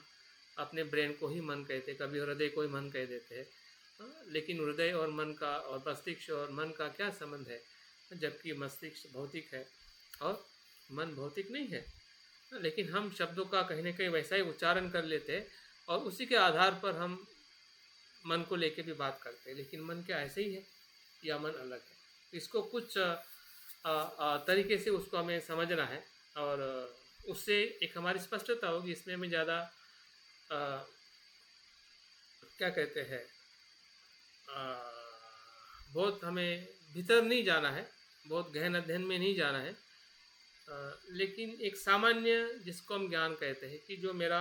अपने ब्रेन को ही मन कहते हैं, कभी हृदय को ही मन कह देते हैं। लेकिन हृदय और मन का और मस्तिष्क और मन का क्या संबंध है, जबकि मस्तिष्क भौतिक है और मन भौतिक नहीं है। लेकिन हम शब्दों का कहीं ना कहीं वैसा ही उच्चारण कर लेते हैं, और उसी के आधार पर हम मन को लेके भी बात करते हैं। लेकिन मन क्या ऐसे ही है या मन अलग है? इसको कुछ तरीके से उसको हमें समझना है, और उससे एक हमारी स्पष्टता होगी। इसमें हमें ज़्यादा क्या कहते हैं, बहुत हमें भीतर नहीं जाना है, बहुत गहन अध्ययन में नहीं जाना है, लेकिन एक सामान्य जिसको हम ज्ञान कहते हैं कि जो मेरा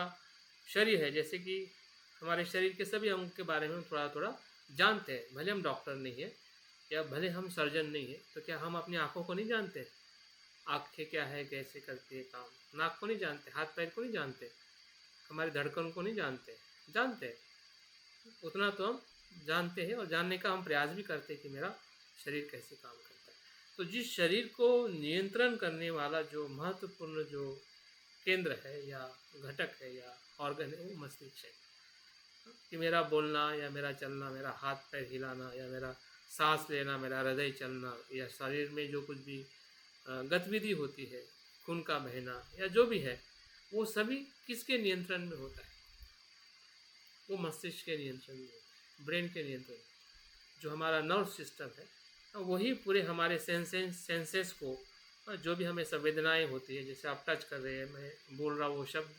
शरीर है, जैसे कि हमारे शरीर के सभी अंग के बारे में हम थोड़ा थोड़ा जानते हैं। भले हम डॉक्टर नहीं है या भले हम सर्जन नहीं है, तो क्या हम अपनी आँखों को नहीं जानते? आँखें क्या है, कैसे करती है काम? नाक को नहीं जानते, हाथ पैर को नहीं जानते, हमारी धड़कन को नहीं जानते? जानते हैं, उतना तो हम जानते हैं, और जानने का हम प्रयास भी करते हैं कि मेरा शरीर कैसे काम करता है। तो जिस शरीर को नियंत्रण करने वाला जो महत्वपूर्ण जो केंद्र है या घटक है या ऑर्गन है, वो मस्तिष्क है। कि मेरा बोलना या मेरा चलना, मेरा हाथ पैर हिलाना या मेरा सांस लेना, मेरा हृदय चलना, या शरीर में जो कुछ भी गतिविधि होती है, खून का बहना या जो भी है, वो सभी किसके नियंत्रण में होता है? वो मस्तिष्क के नियंत्रण में होता है, ब्रेन के नियंत्रण में। जो हमारा नर्व सिस्टम है, वही पूरे हमारे सेंसेस को, जो भी हमें संवेदनाएं होती है, जैसे आप टच कर रहे हैं, मैं बोल रहा हूँ, वो शब्द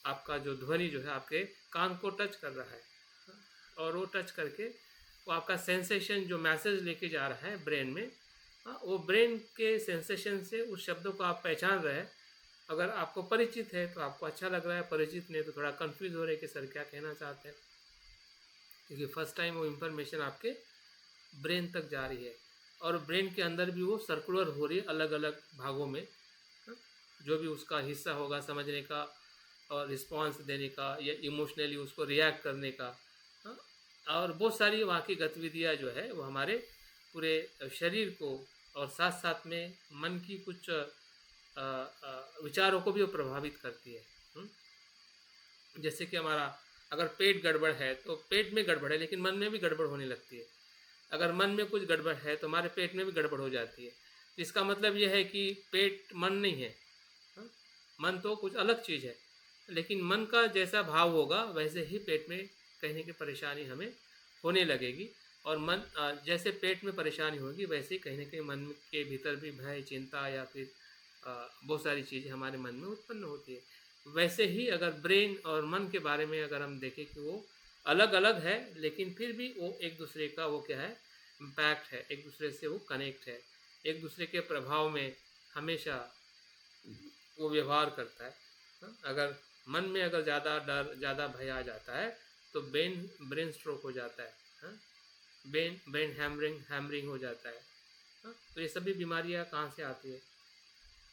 आपका जो ध्वनि जो है आपके कान को टच कर रहा है, और वो टच करके वो आपका सेंसेशन जो मैसेज लेके जा रहा है ब्रेन में, वो ब्रेन के सेंसेशन से उस शब्दों को आप पहचान रहे हैं। अगर आपको परिचित है तो आपको अच्छा लग रहा है, परिचित नहीं तो थोड़ा कंफ्यूज हो रहे कि सर क्या कहना चाहते हैं, क्योंकि फर्स्ट टाइम वो इन्फॉर्मेशन आपके ब्रेन तक जा रही है, और ब्रेन के अंदर भी वो सर्कुलर हो रही है अलग अलग भागों में। जो भी उसका हिस्सा होगा समझने का और रिस्पॉन्स देने का या इमोशनली उसको रिएक्ट करने का, और बहुत सारी वहाँ की गतिविधियाँ जो है वो हमारे पूरे शरीर को, और साथ साथ में मन की कुछ विचारों को भी वो प्रभावित करती है। जैसे कि हमारा अगर पेट गड़बड़ है तो पेट में गड़बड़ है, लेकिन मन में भी गड़बड़ होने लगती है। अगर मन में कुछ गड़बड़ है तो हमारे पेट में भी गड़बड़ हो जाती है। इसका मतलब यह है कि पेट मन नहीं है, हाँ? मन तो कुछ अलग चीज़ है, लेकिन मन का जैसा भाव होगा वैसे ही पेट में कहीं ना कहीं परेशानी हमें होने लगेगी। और मन जैसे पेट में परेशानी होगी वैसे ही कहीं ना कहीं मन के भीतर भी भय, चिंता या फिर बहुत सारी चीज़ें हमारे मन में उत्पन्न होती है। वैसे ही अगर ब्रेन और मन के बारे में अगर हम देखें कि वो अलग अलग है, लेकिन फिर भी वो एक दूसरे का वो क्या है, इम्पैक्ट है, एक दूसरे से वो कनेक्ट है, एक दूसरे के प्रभाव में हमेशा वो व्यवहार करता है। अगर मन में अगर ज़्यादा डर, ज़्यादा भय आ जाता है तो ब्रेन स्ट्रोक हो जाता है, हाँ? ब्रेन हैमरिंग हो जाता है, हाँ? तो ये सभी बीमारियां कहाँ से आती है,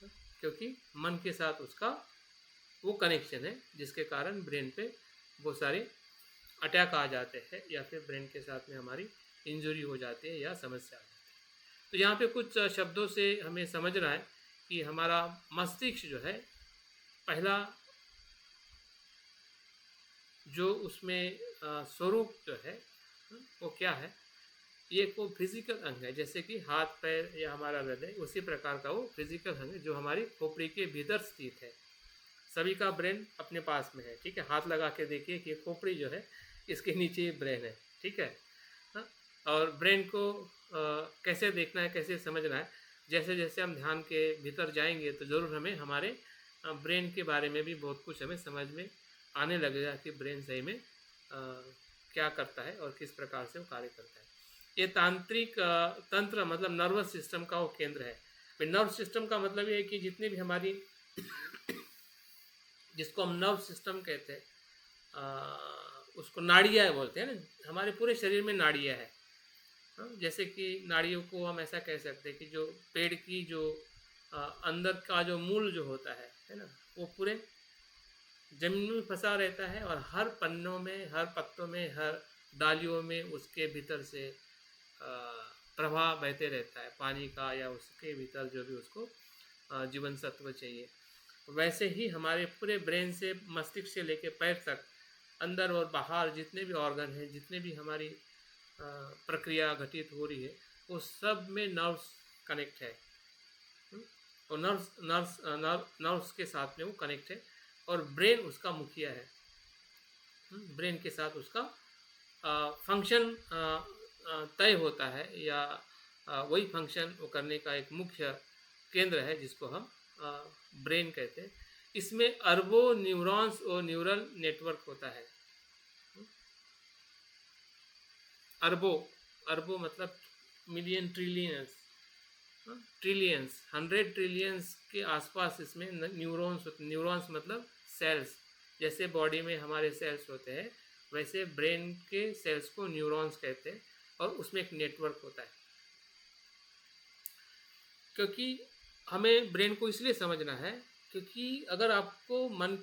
हाँ? क्योंकि मन के साथ उसका वो कनेक्शन है, जिसके कारण ब्रेन पे बहुत सारे अटैक आ जाते हैं या फिर ब्रेन के साथ में हमारी इंजरी हो जाती है या समस्या आ जाती है। तो यहाँ पे कुछ शब्दों से हमें समझना है कि हमारा मस्तिष्क जो है, पहला जो उसमें स्वरूप जो है, वो क्या है, ये को फिजिकल अंग है, जैसे कि हाथ पैर या हमारा हृदय, उसी प्रकार का वो फिजिकल अंग है जो हमारी खोपड़ी के भीतर स्थित है। सभी का ब्रेन अपने पास में है, ठीक है। हाथ लगा के देखिए कि खोपड़ी जो है इसके नीचे ये ब्रेन है, ठीक है, हाँ? और ब्रेन को कैसे देखना है, कैसे समझना है, जैसे जैसे हम ध्यान के भीतर जाएंगे तो ज़रूर हमें हमारे ब्रेन के बारे में भी बहुत कुछ हमें समझ में आने लगेगा कि ब्रेन सही में क्या करता है और किस प्रकार से वो कार्य करता है। ये तांत्रिक तंत्र मतलब नर्वस सिस्टम का वो केंद्र है। नर्व सिस्टम का मतलब ये है कि जितने भी हमारी जिसको हम नर्व सिस्टम कहते हैं, उसको नाड़ियाँ बोलते हैं ना, हमारे पूरे शरीर में नाड़ियाँ है, हाँ? जैसे कि नाड़ियों को हम ऐसा कह सकते हैं कि जो पेड़ की जो अंदर का जो मूल जो होता है ना, वो पूरे जमीन में फंसा रहता है और हर पन्नों में, हर पत्तों में, हर डालियों में उसके भीतर से प्रवाह बहते रहता है पानी का, या उसके भीतर जो भी उसको जीवन सत्व चाहिए। वैसे ही हमारे पूरे ब्रेन से मस्तिष्क से लेकर पैर तक, अंदर और बाहर जितने भी ऑर्गन हैं, जितने भी हमारी प्रक्रिया घटित हो रही है, वो सब में नर्व्स कनेक्ट है। और नर्व्स के साथ में वो कनेक्ट है और ब्रेन उसका मुखिया है। ब्रेन के साथ उसका फंक्शन तय होता है, या वही फंक्शन वो करने का एक मुख्य केंद्र है जिसको हम ब्रेन कहते हैं। इसमें अरबों न्यूरॉन्स और न्यूरल नेटवर्क होता है। अरबों मतलब मिलियन, ट्रिलियंस, ट्रिलियंस, 100 ट्रिलियंस के आसपास इसमें न्यूरॉन्स मतलब सेल्स। जैसे बॉडी में हमारे सेल्स होते हैं, वैसे ब्रेन के सेल्स को न्यूरॉन्स कहते हैं, और उसमें एक नेटवर्क होता है। क्योंकि हमें ब्रेन को इसलिए समझना है क्योंकि अगर आपको मन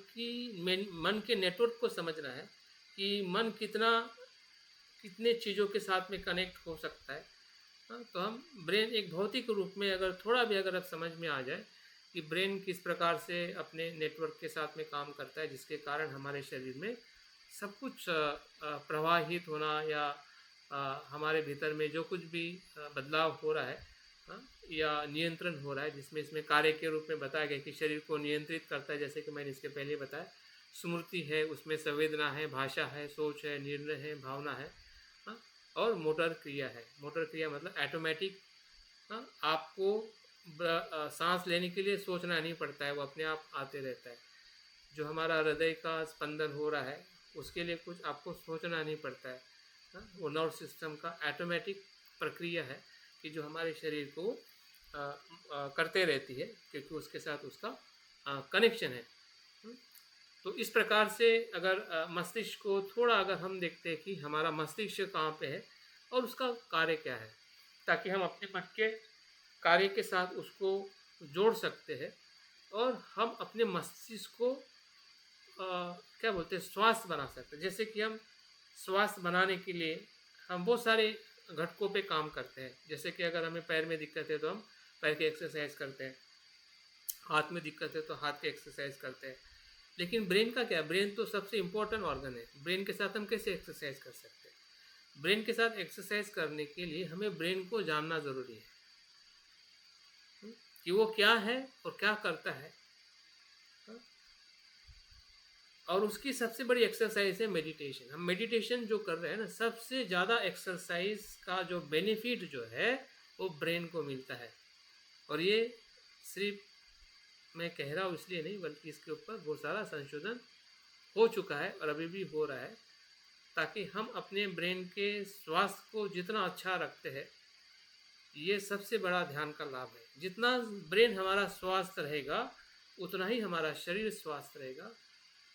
के नेटवर्क को समझना है कि मन कितने चीज़ों के साथ में कनेक्ट हो सकता है, हाँ, तो हम ब्रेन एक भौतिक रूप में अगर थोड़ा भी अगर अब समझ में आ जाए कि ब्रेन किस प्रकार से अपने नेटवर्क के साथ में काम करता है, जिसके कारण हमारे शरीर में सब कुछ प्रवाहित होना, या हमारे भीतर में जो कुछ भी बदलाव हो रहा है, हाँ, या नियंत्रण हो रहा है, जिसमें इसमें कार्य के रूप में बताया गया कि शरीर को नियंत्रित करता है, जैसे कि मैंने इसके पहले बताया। स्मृति है, उसमें संवेदना है, भाषा है, सोच है, निर्णय है, भावना है, हाँ, और मोटर क्रिया है। मोटर क्रिया मतलब ऑटोमेटिक, हाँ, आपको सांस लेने के लिए सोचना नहीं पड़ता है, वो अपने आप आते रहता है। जो हमारा हृदय का स्पंदन हो रहा है उसके लिए कुछ आपको सोचना नहीं पड़ता है, हाँ? वो नर्व सिस्टम का ऑटोमेटिक प्रक्रिया है कि जो हमारे शरीर को करते रहती है, क्योंकि उसके साथ उसका कनेक्शन है। तो इस प्रकार से अगर मस्तिष्क को थोड़ा अगर हम देखते हैं कि हमारा मस्तिष्क कहाँ पे है और उसका कार्य क्या है, ताकि हम अपने मन के कार्य के साथ उसको जोड़ सकते हैं और हम अपने मस्तिष्क को क्या बोलते हैं, स्वास्थ्य बना सकते हैं। जैसे कि हम स्वास्थ्य बनाने के लिए हम बहुत सारे घटकों पे काम करते हैं। जैसे कि अगर हमें पैर में दिक्कत है तो हम पैर की एक्सरसाइज करते हैं, हाथ में दिक्कत है तो हाथ की एक्सरसाइज करते हैं। लेकिन ब्रेन का क्या, ब्रेन तो सबसे इम्पोर्टेंट ऑर्गन है, ब्रेन के साथ हम कैसे एक्सरसाइज कर सकते हैं? ब्रेन के साथ एक्सरसाइज करने के लिए हमें ब्रेन को जानना ज़रूरी है कि वो क्या है और क्या करता है। और उसकी सबसे बड़ी एक्सरसाइज है मेडिटेशन। हम मेडिटेशन जो कर रहे हैं ना, सबसे ज़्यादा एक्सरसाइज का जो बेनिफिट जो है वो ब्रेन को मिलता है। और ये सिर्फ मैं कह रहा हूँ इसलिए नहीं, बल्कि इसके ऊपर बहुत सारा संशोधन हो चुका है और अभी भी हो रहा है, ताकि हम अपने ब्रेन के स्वास्थ्य को जितना अच्छा रखते हैं, ये सबसे बड़ा ध्यान का लाभ है। जितना ब्रेन हमारा स्वस्थ रहेगा उतना ही हमारा शरीर स्वस्थ रहेगा,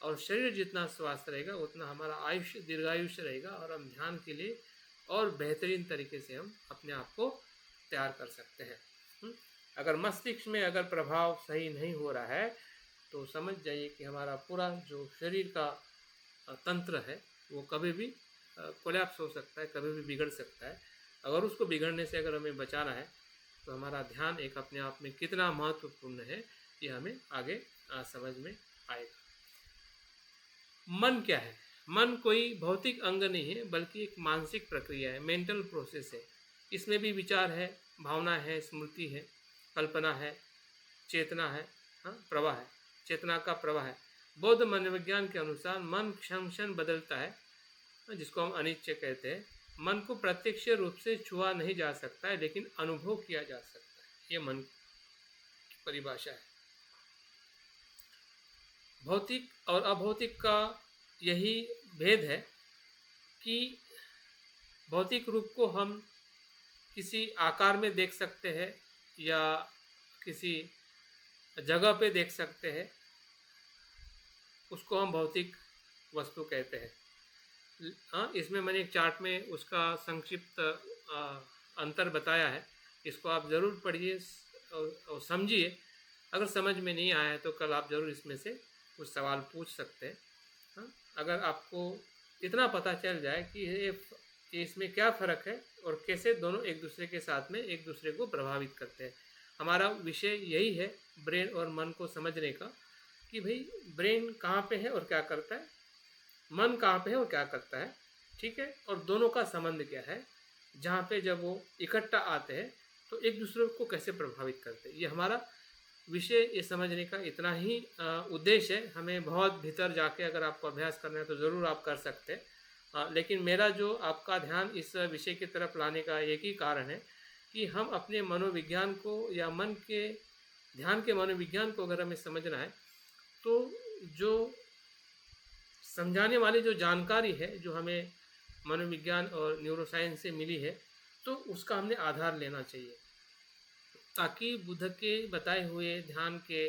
और शरीर जितना स्वस्थ रहेगा उतना हमारा आयुष्य दीर्घायुष्य रहेगा, और हम ध्यान के लिए और बेहतरीन तरीके से हम अपने आप को तैयार कर सकते हैं। अगर मस्तिष्क में अगर प्रभाव सही नहीं हो रहा है तो समझ जाइए कि हमारा पूरा जो शरीर का तंत्र है वो कभी भी कोलैप्स हो सकता है, कभी भी बिगड़ सकता है। अगर उसको बिगड़ने से अगर हमें बचाना है तो हमारा ध्यान एक अपने आप में कितना महत्वपूर्ण है ये हमें आगे समझ में आएगा। मन क्या है? मन कोई भौतिक अंग नहीं है, बल्कि एक मानसिक प्रक्रिया है, मेंटल प्रोसेस है। इसमें भी विचार है, भावना है, स्मृति है, कल्पना है, चेतना है, प्रवाह है, चेतना का प्रवाह है। बौद्ध मनोविज्ञान के अनुसार मन क्षण क्षण बदलता है, जिसको हम अनिश्चय कहते हैं। मन को प्रत्यक्ष रूप से छुआ नहीं जा सकता है, लेकिन अनुभव किया जा सकता है। ये मन की परिभाषा है। भौतिक और अभौतिक का यही भेद है कि भौतिक रूप को हम किसी आकार में देख सकते हैं या किसी जगह पे देख सकते हैं, उसको हम भौतिक वस्तु कहते हैं। इसमें मैंने एक चार्ट में उसका संक्षिप्त अंतर बताया है, इसको आप ज़रूर पढ़िए और समझिए। अगर समझ में नहीं आया है तो कल आप ज़रूर इसमें से कुछ सवाल पूछ सकते हैं। अगर आपको इतना पता चल जाए कि इसमें क्या फ़र्क है और कैसे दोनों एक दूसरे के साथ में एक दूसरे को प्रभावित करते हैं। हमारा विषय यही है ब्रेन और मन को समझने का, कि भाई ब्रेन कहाँ पे है और क्या करता है, मन कहाँ पे है और क्या करता है, ठीक है, और दोनों का संबंध क्या है, जहाँ पे जब वो इकट्ठा आते हैं तो एक दूसरे को कैसे प्रभावित करते हैं। ये हमारा विषय, ये समझने का इतना ही उद्देश्य है। हमें बहुत भीतर जाके अगर आपको अभ्यास करना है तो ज़रूर आप कर सकते हैं, लेकिन मेरा जो आपका ध्यान इस विषय की तरफ लाने का एक ही कारण है कि हम अपने मनोविज्ञान को या मन के ध्यान के मनोविज्ञान को अगर हमें समझना है तो जो समझाने वाली जो जानकारी है जो हमें मनोविज्ञान और न्यूरोसाइंस से मिली है, तो उसका हमने आधार लेना चाहिए, ताकि बुद्ध के बताए हुए ध्यान के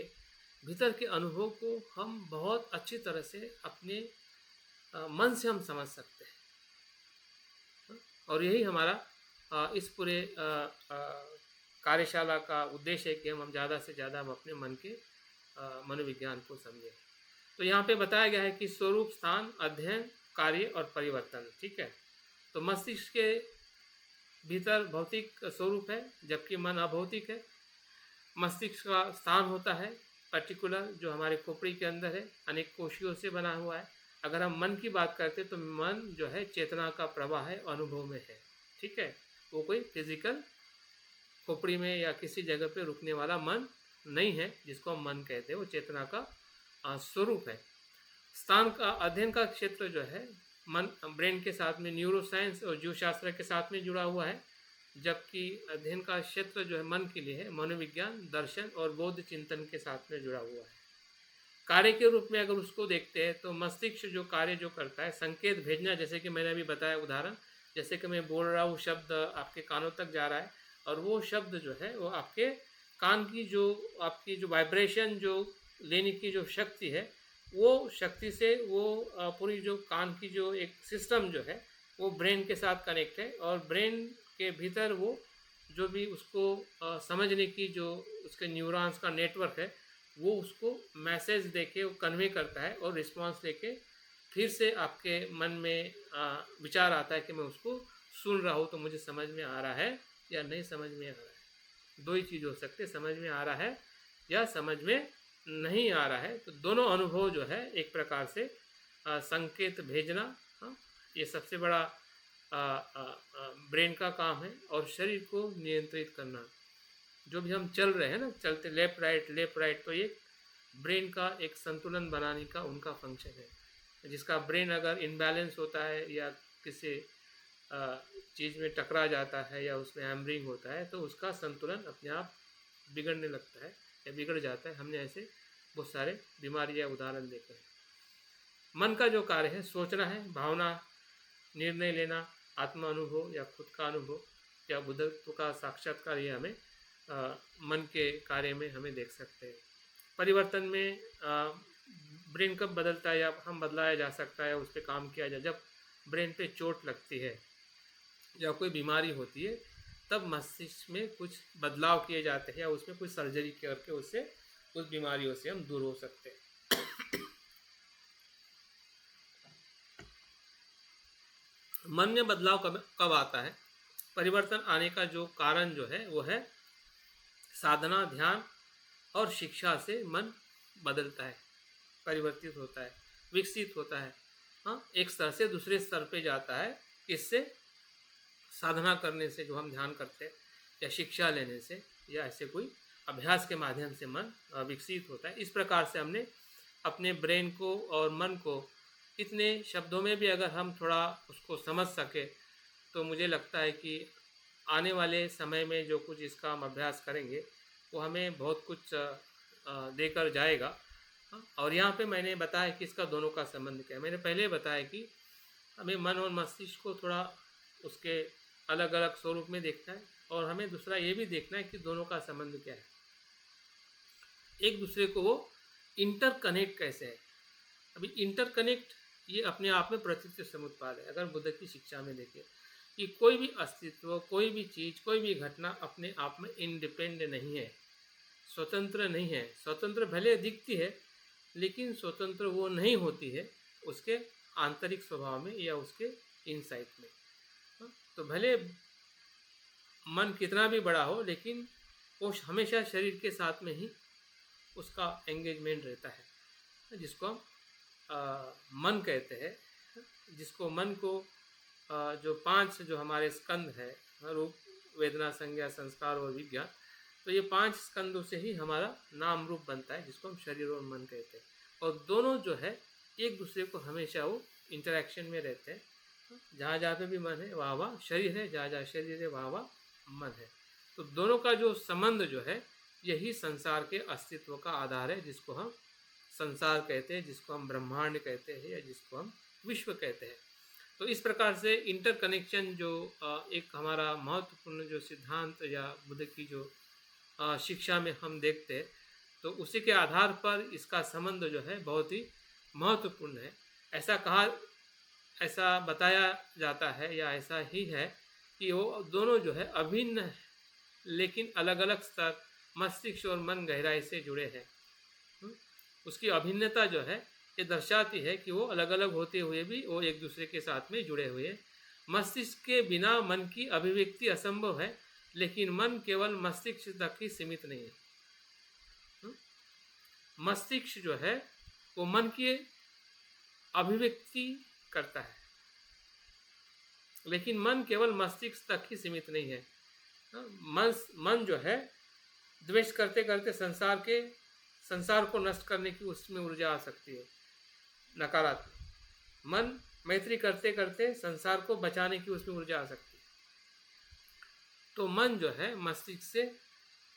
भीतर के अनुभव को हम बहुत अच्छी तरह से अपने मन से हम समझ सकते हैं। और यही हमारा इस पूरे कार्यशाला का उद्देश्य है कि हम ज़्यादा से ज़्यादा हम अपने मन के मनोविज्ञान को समझें। तो यहाँ पे बताया गया है कि स्वरूप, स्थान, अध्ययन, कार्य और परिवर्तन, ठीक है। तो मस्तिष्क के भीतर भौतिक स्वरूप है, जबकि मन अभौतिक है। मस्तिष्क का स्थान होता है पर्टिकुलर, जो हमारे खोपड़ी के अंदर है, अनेक कोशियों से बना हुआ है। अगर हम मन की बात करते हैं तो मन जो है चेतना का प्रवाह है, अनुभव में है, ठीक है। वो कोई फिजिकल खोपड़ी में या किसी जगह पे रुकने वाला मन नहीं है जिसको हम मन कहते हैं, वो चेतना का स्वरूप है। स्थान का अध्ययन का क्षेत्र जो है मन ब्रेन के साथ में न्यूरोसाइंस और जीवशास्त्र के साथ में जुड़ा हुआ है, जबकि अध्ययन का क्षेत्र जो है मन के लिए है मनोविज्ञान, दर्शन और बौद्ध चिंतन के साथ में जुड़ा हुआ है। कार्य के रूप में अगर उसको देखते हैं तो मस्तिष्क जो कार्य जो करता है, संकेत भेजना, जैसे कि मैंने अभी बताया उदाहरण, जैसे कि मैं बोल रहा हूँ, शब्द आपके कानों तक जा रहा है और वो शब्द जो है वो आपके कान की जो आपकी जो वाइब्रेशन जो लेने की जो शक्ति है, वो शक्ति से वो पूरी जो कान की जो एक सिस्टम जो है वो ब्रेन के साथ कनेक्ट है, और ब्रेन के भीतर वो जो भी उसको समझने की जो उसके न्यूरॉन्स का नेटवर्क है वो उसको मैसेज देके वो कन्वे करता है, और रिस्पांस लेके फिर से आपके मन में विचार आता है कि मैं उसको सुन रहा हूँ, तो मुझे समझ में आ रहा है या नहीं समझ में आ रहा है। दो ही चीज़ हो सकते, समझ में आ रहा है या समझ में नहीं आ रहा है, तो दोनों अनुभव जो है एक प्रकार से संकेत भेजना, हाँ, ये सबसे बड़ा ब्रेन का काम है। और शरीर को नियंत्रित करना, जो भी हम चल रहे हैं ना, चलते लेफ्ट राइट, तो ये ब्रेन का एक संतुलन बनाने का उनका फंक्शन है। जिसका ब्रेन अगर इनबैलेंस होता है या किसी चीज़ में टकरा जाता है या उसमें हैमरिंग होता है, तो उसका संतुलन अपने आप बिगड़ने लगता है या बिगड़ जाता है। हमने ऐसे बहुत सारे बीमारी या उदाहरण देखे हैं। मन का जो कार्य है, सोचना है, भावना, निर्णय लेना, आत्मा अनुभव या खुद का अनुभव या बुद्धत्व का साक्षात्कार, ये हमें मन के कार्य में हमें देख सकते हैं। परिवर्तन में ब्रेन कब बदलता है या हम बदलाया जा सकता है, उस पर काम किया जाए, जब ब्रेन पे चोट लगती है या कोई बीमारी होती है, तब मस्तिष्क में कुछ बदलाव किए जाते हैं या उसमें कुछ सर्जरी करके उससे उस बीमारियों से हम दूर हो सकते हैं। मन में बदलाव कब आता है? परिवर्तन आने का जो कारण जो है वो है साधना, ध्यान और शिक्षा से मन बदलता है, परिवर्तित होता है, विकसित होता है। हाँ, एक स्तर से दूसरे स्तर पे जाता है। इससे साधना करने से, जो हम ध्यान करते हैं, या शिक्षा लेने से, या ऐसे कोई अभ्यास के माध्यम से मन विकसित होता है। इस प्रकार से हमने अपने ब्रेन को और मन को इतने शब्दों में भी अगर हम थोड़ा उसको समझ सके, तो मुझे लगता है कि आने वाले समय में जो कुछ इसका हम अभ्यास करेंगे वो हमें बहुत कुछ देकर जाएगा। और यहाँ पे मैंने बताया कि इसका दोनों का संबंध क्या है। मैंने पहले बताया कि हमें मन और मस्तिष्क को थोड़ा उसके अलग अलग स्वरूप में देखना है, और हमें दूसरा ये भी देखना है कि दोनों का संबंध क्या है, एक दूसरे को वो इंटरकनेक्ट कैसे है। अभी इंटरकनेक्ट ये अपने आप में प्रतीत समुत्पाद है। अगर बुद्ध की शिक्षा में देखें कि कोई भी अस्तित्व, कोई भी चीज़, कोई भी घटना अपने आप में इंडिपेंडेंट नहीं है, स्वतंत्र नहीं है। स्वतंत्र भले दिखती है, लेकिन स्वतंत्र वो नहीं होती है उसके आंतरिक स्वभाव में या उसके इनसाइट में। तो भले मन कितना भी बड़ा हो, लेकिन वो हमेशा शरीर के साथ में ही उसका एंगेजमेंट रहता है, जिसको हम मन कहते हैं। जिसको मन को जो 5 जो हमारे स्कंद है, रूप, वेदना, संज्ञा, संस्कार और विज्ञान, तो ये 5 स्कंदों से ही हमारा नाम रूप बनता है, जिसको हम शरीर और मन कहते हैं। और दोनों जो है एक दूसरे को हमेशा वो इंटरेक्शन में रहते हैं। जहाँ जहाँ पे भी मन है वहाँ वहाँ शरीर है, जहाँ जहाँ शरीर है वहाँ वहाँ मन है। तो दोनों का जो संबंध जो है, यही संसार के अस्तित्व का आधार है, जिसको हम संसार कहते हैं, जिसको हम ब्रह्मांड कहते हैं, या जिसको हम विश्व कहते हैं। तो इस प्रकार से इंटरकनेक्शन जो एक हमारा महत्वपूर्ण जो सिद्धांत या बुद्ध की जो शिक्षा में हम देखते हैं, तो उसी के आधार पर इसका संबंध जो है बहुत ही महत्वपूर्ण है। ऐसा बताया जाता है, या ऐसा ही है कि वो दोनों जो है अभिन्न है, लेकिन अलग अलग स्तर, मस्तिष्क और मन गहराई से जुड़े हैं। उसकी अभिन्नता जो है ये दर्शाती है कि वो अलग अलग होते हुए भी वो एक दूसरे के साथ में जुड़े हुए हैं। मस्तिष्क के बिना मन की अभिव्यक्ति असंभव है, लेकिन मन केवल मस्तिष्क तक ही सीमित नहीं है। मस्तिष्क जो है वो मन की अभिव्यक्ति करता है, लेकिन मन केवल मस्तिष्क तक ही सीमित नहीं है। मन जो है द्वेष करते करते संसार को नष्ट करने की उसमें ऊर्जा आ सकती है, नकारात्मक। मन मैत्री करते करते संसार को बचाने की उसमें ऊर्जा आ सकती है। तो मन जो है मस्तिष्क से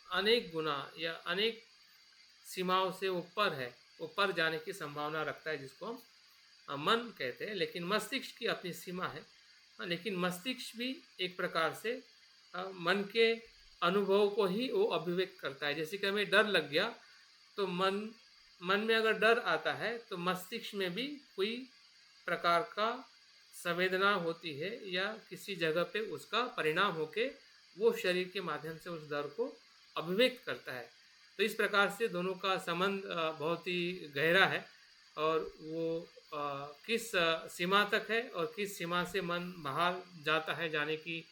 अनेक गुना या अनेक सीमाओं से ऊपर है, ऊपर जाने की संभावना रखता है, जिसको हम मन कहते हैं। लेकिन मस्तिष्क की अपनी सीमा है। लेकिन मस्तिष्क भी एक प्रकार से मन के अनुभव को ही वो अभिव्यक्त करता है। जैसे कि हमें डर लग गया, तो मन में अगर डर आता है, तो मस्तिष्क में भी कोई प्रकार का संवेदना होती है, या किसी जगह पे उसका परिणाम होके वो शरीर के माध्यम से उस डर को अभिव्यक्त करता है। तो इस प्रकार से दोनों का संबंध बहुत ही गहरा है, और वो किस सीमा तक है और किस सीमा से मन बाहर जाता है जाने की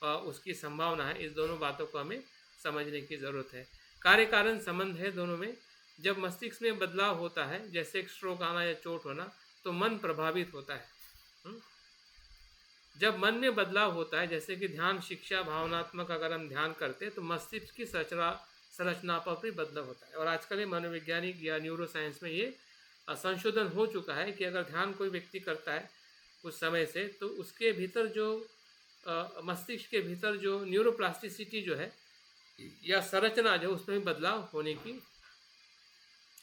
उसकी संभावना है, इस दोनों बातों को हमें समझने की ज़रूरत है। कार्य कारण संबंध है दोनों में। जब मस्तिष्क में बदलाव होता है, जैसे एक स्ट्रोक आना या चोट होना, तो मन प्रभावित होता है। जब मन में बदलाव होता है, जैसे कि ध्यान, शिक्षा, भावनात्मक अगर हम ध्यान करते हैं, तो मस्तिष्क की संरचना पर भी बदलाव होता है। और आजकल ये मनोवैज्ञानिक या न्यूरो साइंस में ये संशोधन हो चुका है कि अगर ध्यान कोई व्यक्ति करता है कुछ समय से, तो उसके भीतर जो मस्तिष्क के भीतर जो न्यूरोप्लास्टिसिटी जो है या संरचना जो उसमें भी बदलाव होने की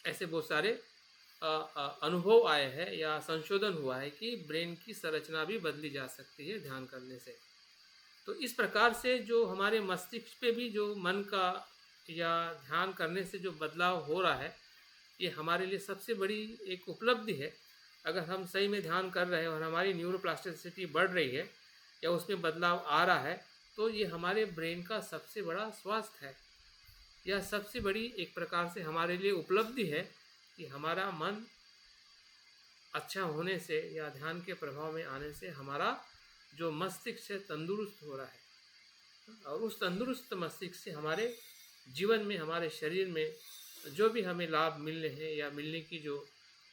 ऐसे बहुत सारे अनुभव आए हैं या संशोधन हुआ है कि ब्रेन की संरचना भी बदली जा सकती है ध्यान करने से। तो इस प्रकार से जो हमारे मस्तिष्क पे भी जो मन का या ध्यान करने से जो बदलाव हो रहा है, ये हमारे लिए सबसे बड़ी एक उपलब्धि है। अगर हम सही में ध्यान कर रहे हैं और हमारी न्यूरोप्लास्टिसिटी बढ़ रही है या उसमें बदलाव आ रहा है, तो ये हमारे ब्रेन का सबसे बड़ा स्वास्थ्य है। यह सबसे बड़ी एक प्रकार से हमारे लिए उपलब्धि है कि हमारा मन अच्छा होने से या ध्यान के प्रभाव में आने से हमारा जो मस्तिष्क है तंदुरुस्त हो रहा है। और उस तंदुरुस्त मस्तिष्क से हमारे जीवन में, हमारे शरीर में जो भी हमें लाभ मिलने हैं या मिलने की जो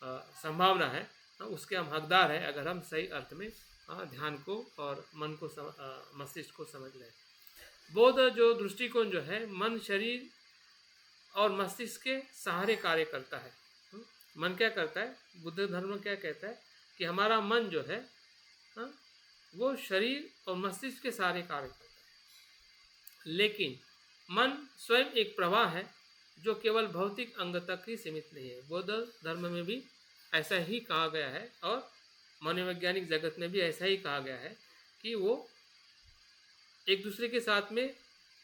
संभावना है, उसके हम हकदार हैं अगर हम सही अर्थ में ध्यान को और मन को मस्तिष्क को समझ लें। बौद्ध जो दृष्टिकोण जो है, मन, शरीर और मस्तिष्क के सहारे कार्य करता है। मन क्या करता है? बुद्ध धर्म क्या कहता है कि हमारा मन जो है वो शरीर और मस्तिष्क के सहारे कार्य करता है। लेकिन मन स्वयं एक प्रवाह है जो केवल भौतिक अंग तक ही सीमित नहीं है। बौद्ध धर्म में भी ऐसा ही कहा गया है और मनोवैज्ञानिक जगत में भी ऐसा ही कहा गया है कि वो एक दूसरे के साथ में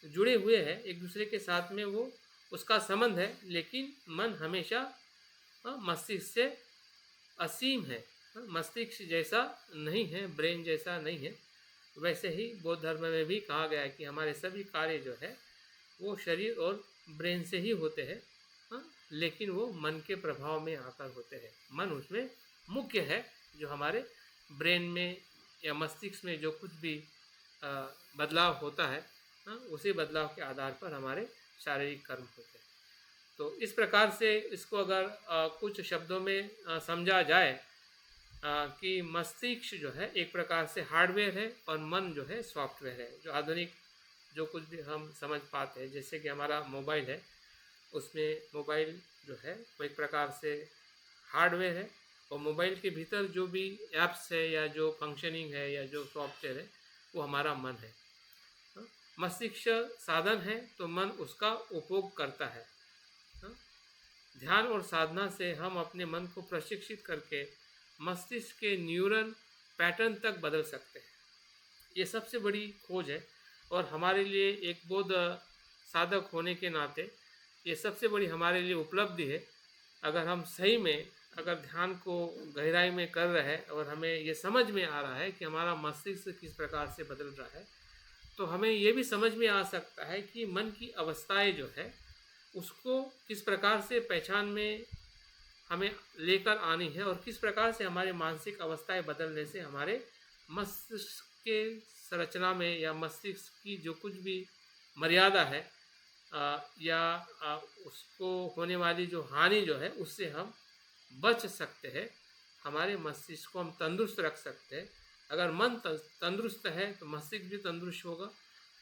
जुड़े हुए हैं, एक दूसरे के साथ में वो उसका संबंध है, लेकिन मन हमेशा मस्तिष्क से असीम है। मस्तिष्क जैसा नहीं है, ब्रेन जैसा नहीं है। वैसे ही बौद्ध धर्म में भी कहा गया है कि हमारे सभी कार्य जो है वो शरीर और ब्रेन से ही होते हैं, लेकिन वो मन के प्रभाव में आकर होते हैं। मन उसमें मुख्य है, जो हमारे ब्रेन में या मस्तिष्क में जो कुछ भी बदलाव होता है, उसी बदलाव के आधार पर हमारे शारीरिक कर्म होते हैं। तो इस प्रकार से इसको अगर कुछ शब्दों में समझा जाए कि मस्तिष्क जो है एक प्रकार से हार्डवेयर है और मन जो है सॉफ्टवेयर है। जो आधुनिक जो कुछ भी हम समझ पाते हैं, जैसे कि हमारा मोबाइल है, उसमें मोबाइल जो है वो एक प्रकार से हार्डवेयर है और मोबाइल के भीतर जो भी ऐप्स है या जो फंक्शनिंग है या जो सॉफ्टवेयर है वो हमारा मन है। मस्तिष्क साधन है तो मन उसका उपभोग करता है। ध्यान और साधना से हम अपने मन को प्रशिक्षित करके मस्तिष्क के न्यूरल पैटर्न तक बदल सकते हैं। ये सबसे बड़ी खोज है और हमारे लिए एक बौद्ध साधक होने के नाते ये सबसे बड़ी हमारे लिए उपलब्धि है। अगर हम सही में अगर ध्यान को गहराई में कर रहे हैं और हमें ये समझ में आ रहा है कि हमारा मस्तिष्क किस प्रकार से बदल रहा है, तो हमें ये भी समझ में आ सकता है कि मन की अवस्थाएं जो है उसको किस प्रकार से पहचान में हमें लेकर आनी है और किस प्रकार से हमारे मानसिक अवस्थाएं बदलने से हमारे मस्तिष्क के संरचना में या मस्तिष्क की जो कुछ भी मर्यादा है उसको होने वाली जो हानि जो है उससे हम बच सकते हैं। हमारे मस्तिष्क को हम तंदुरुस्त रख सकते हैं। अगर मन तंदुरुस्त है तो मस्तिष्क भी तंदुरुस्त होगा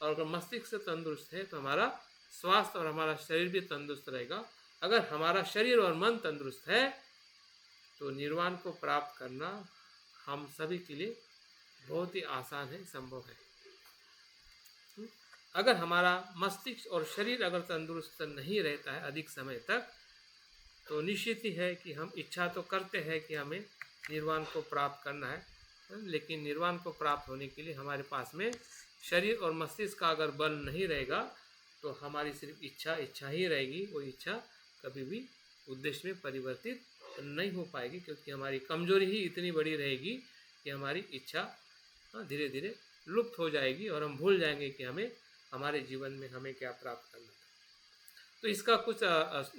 और अगर मस्तिष्क तंदुरुस्त है तो हमारा स्वास्थ्य और हमारा शरीर भी तंदुरुस्त रहेगा। अगर हमारा शरीर और मन तंदुरुस्त है तो निर्वाण को प्राप्त करना हम सभी के लिए बहुत ही आसान है, संभव है। अगर हमारा मस्तिष्क और शरीर अगर तंदुरुस्त नहीं रहता है अधिक समय तक, तो निश्चित ही है कि हम इच्छा तो करते हैं कि हमें निर्वाण को प्राप्त करना है, लेकिन निर्वाण को प्राप्त होने के लिए हमारे पास में शरीर और मस्तिष्क का अगर बल नहीं रहेगा तो हमारी सिर्फ इच्छा ही रहेगी। वो इच्छा कभी भी उद्देश्य में परिवर्तित नहीं हो पाएगी, क्योंकि हमारी कमजोरी ही इतनी बड़ी रहेगी कि हमारी इच्छा धीरे धीरे लुप्त हो जाएगी और हम भूल जाएंगे कि हमें हमारे जीवन में हमें क्या प्राप्त करना था। तो इसका कुछ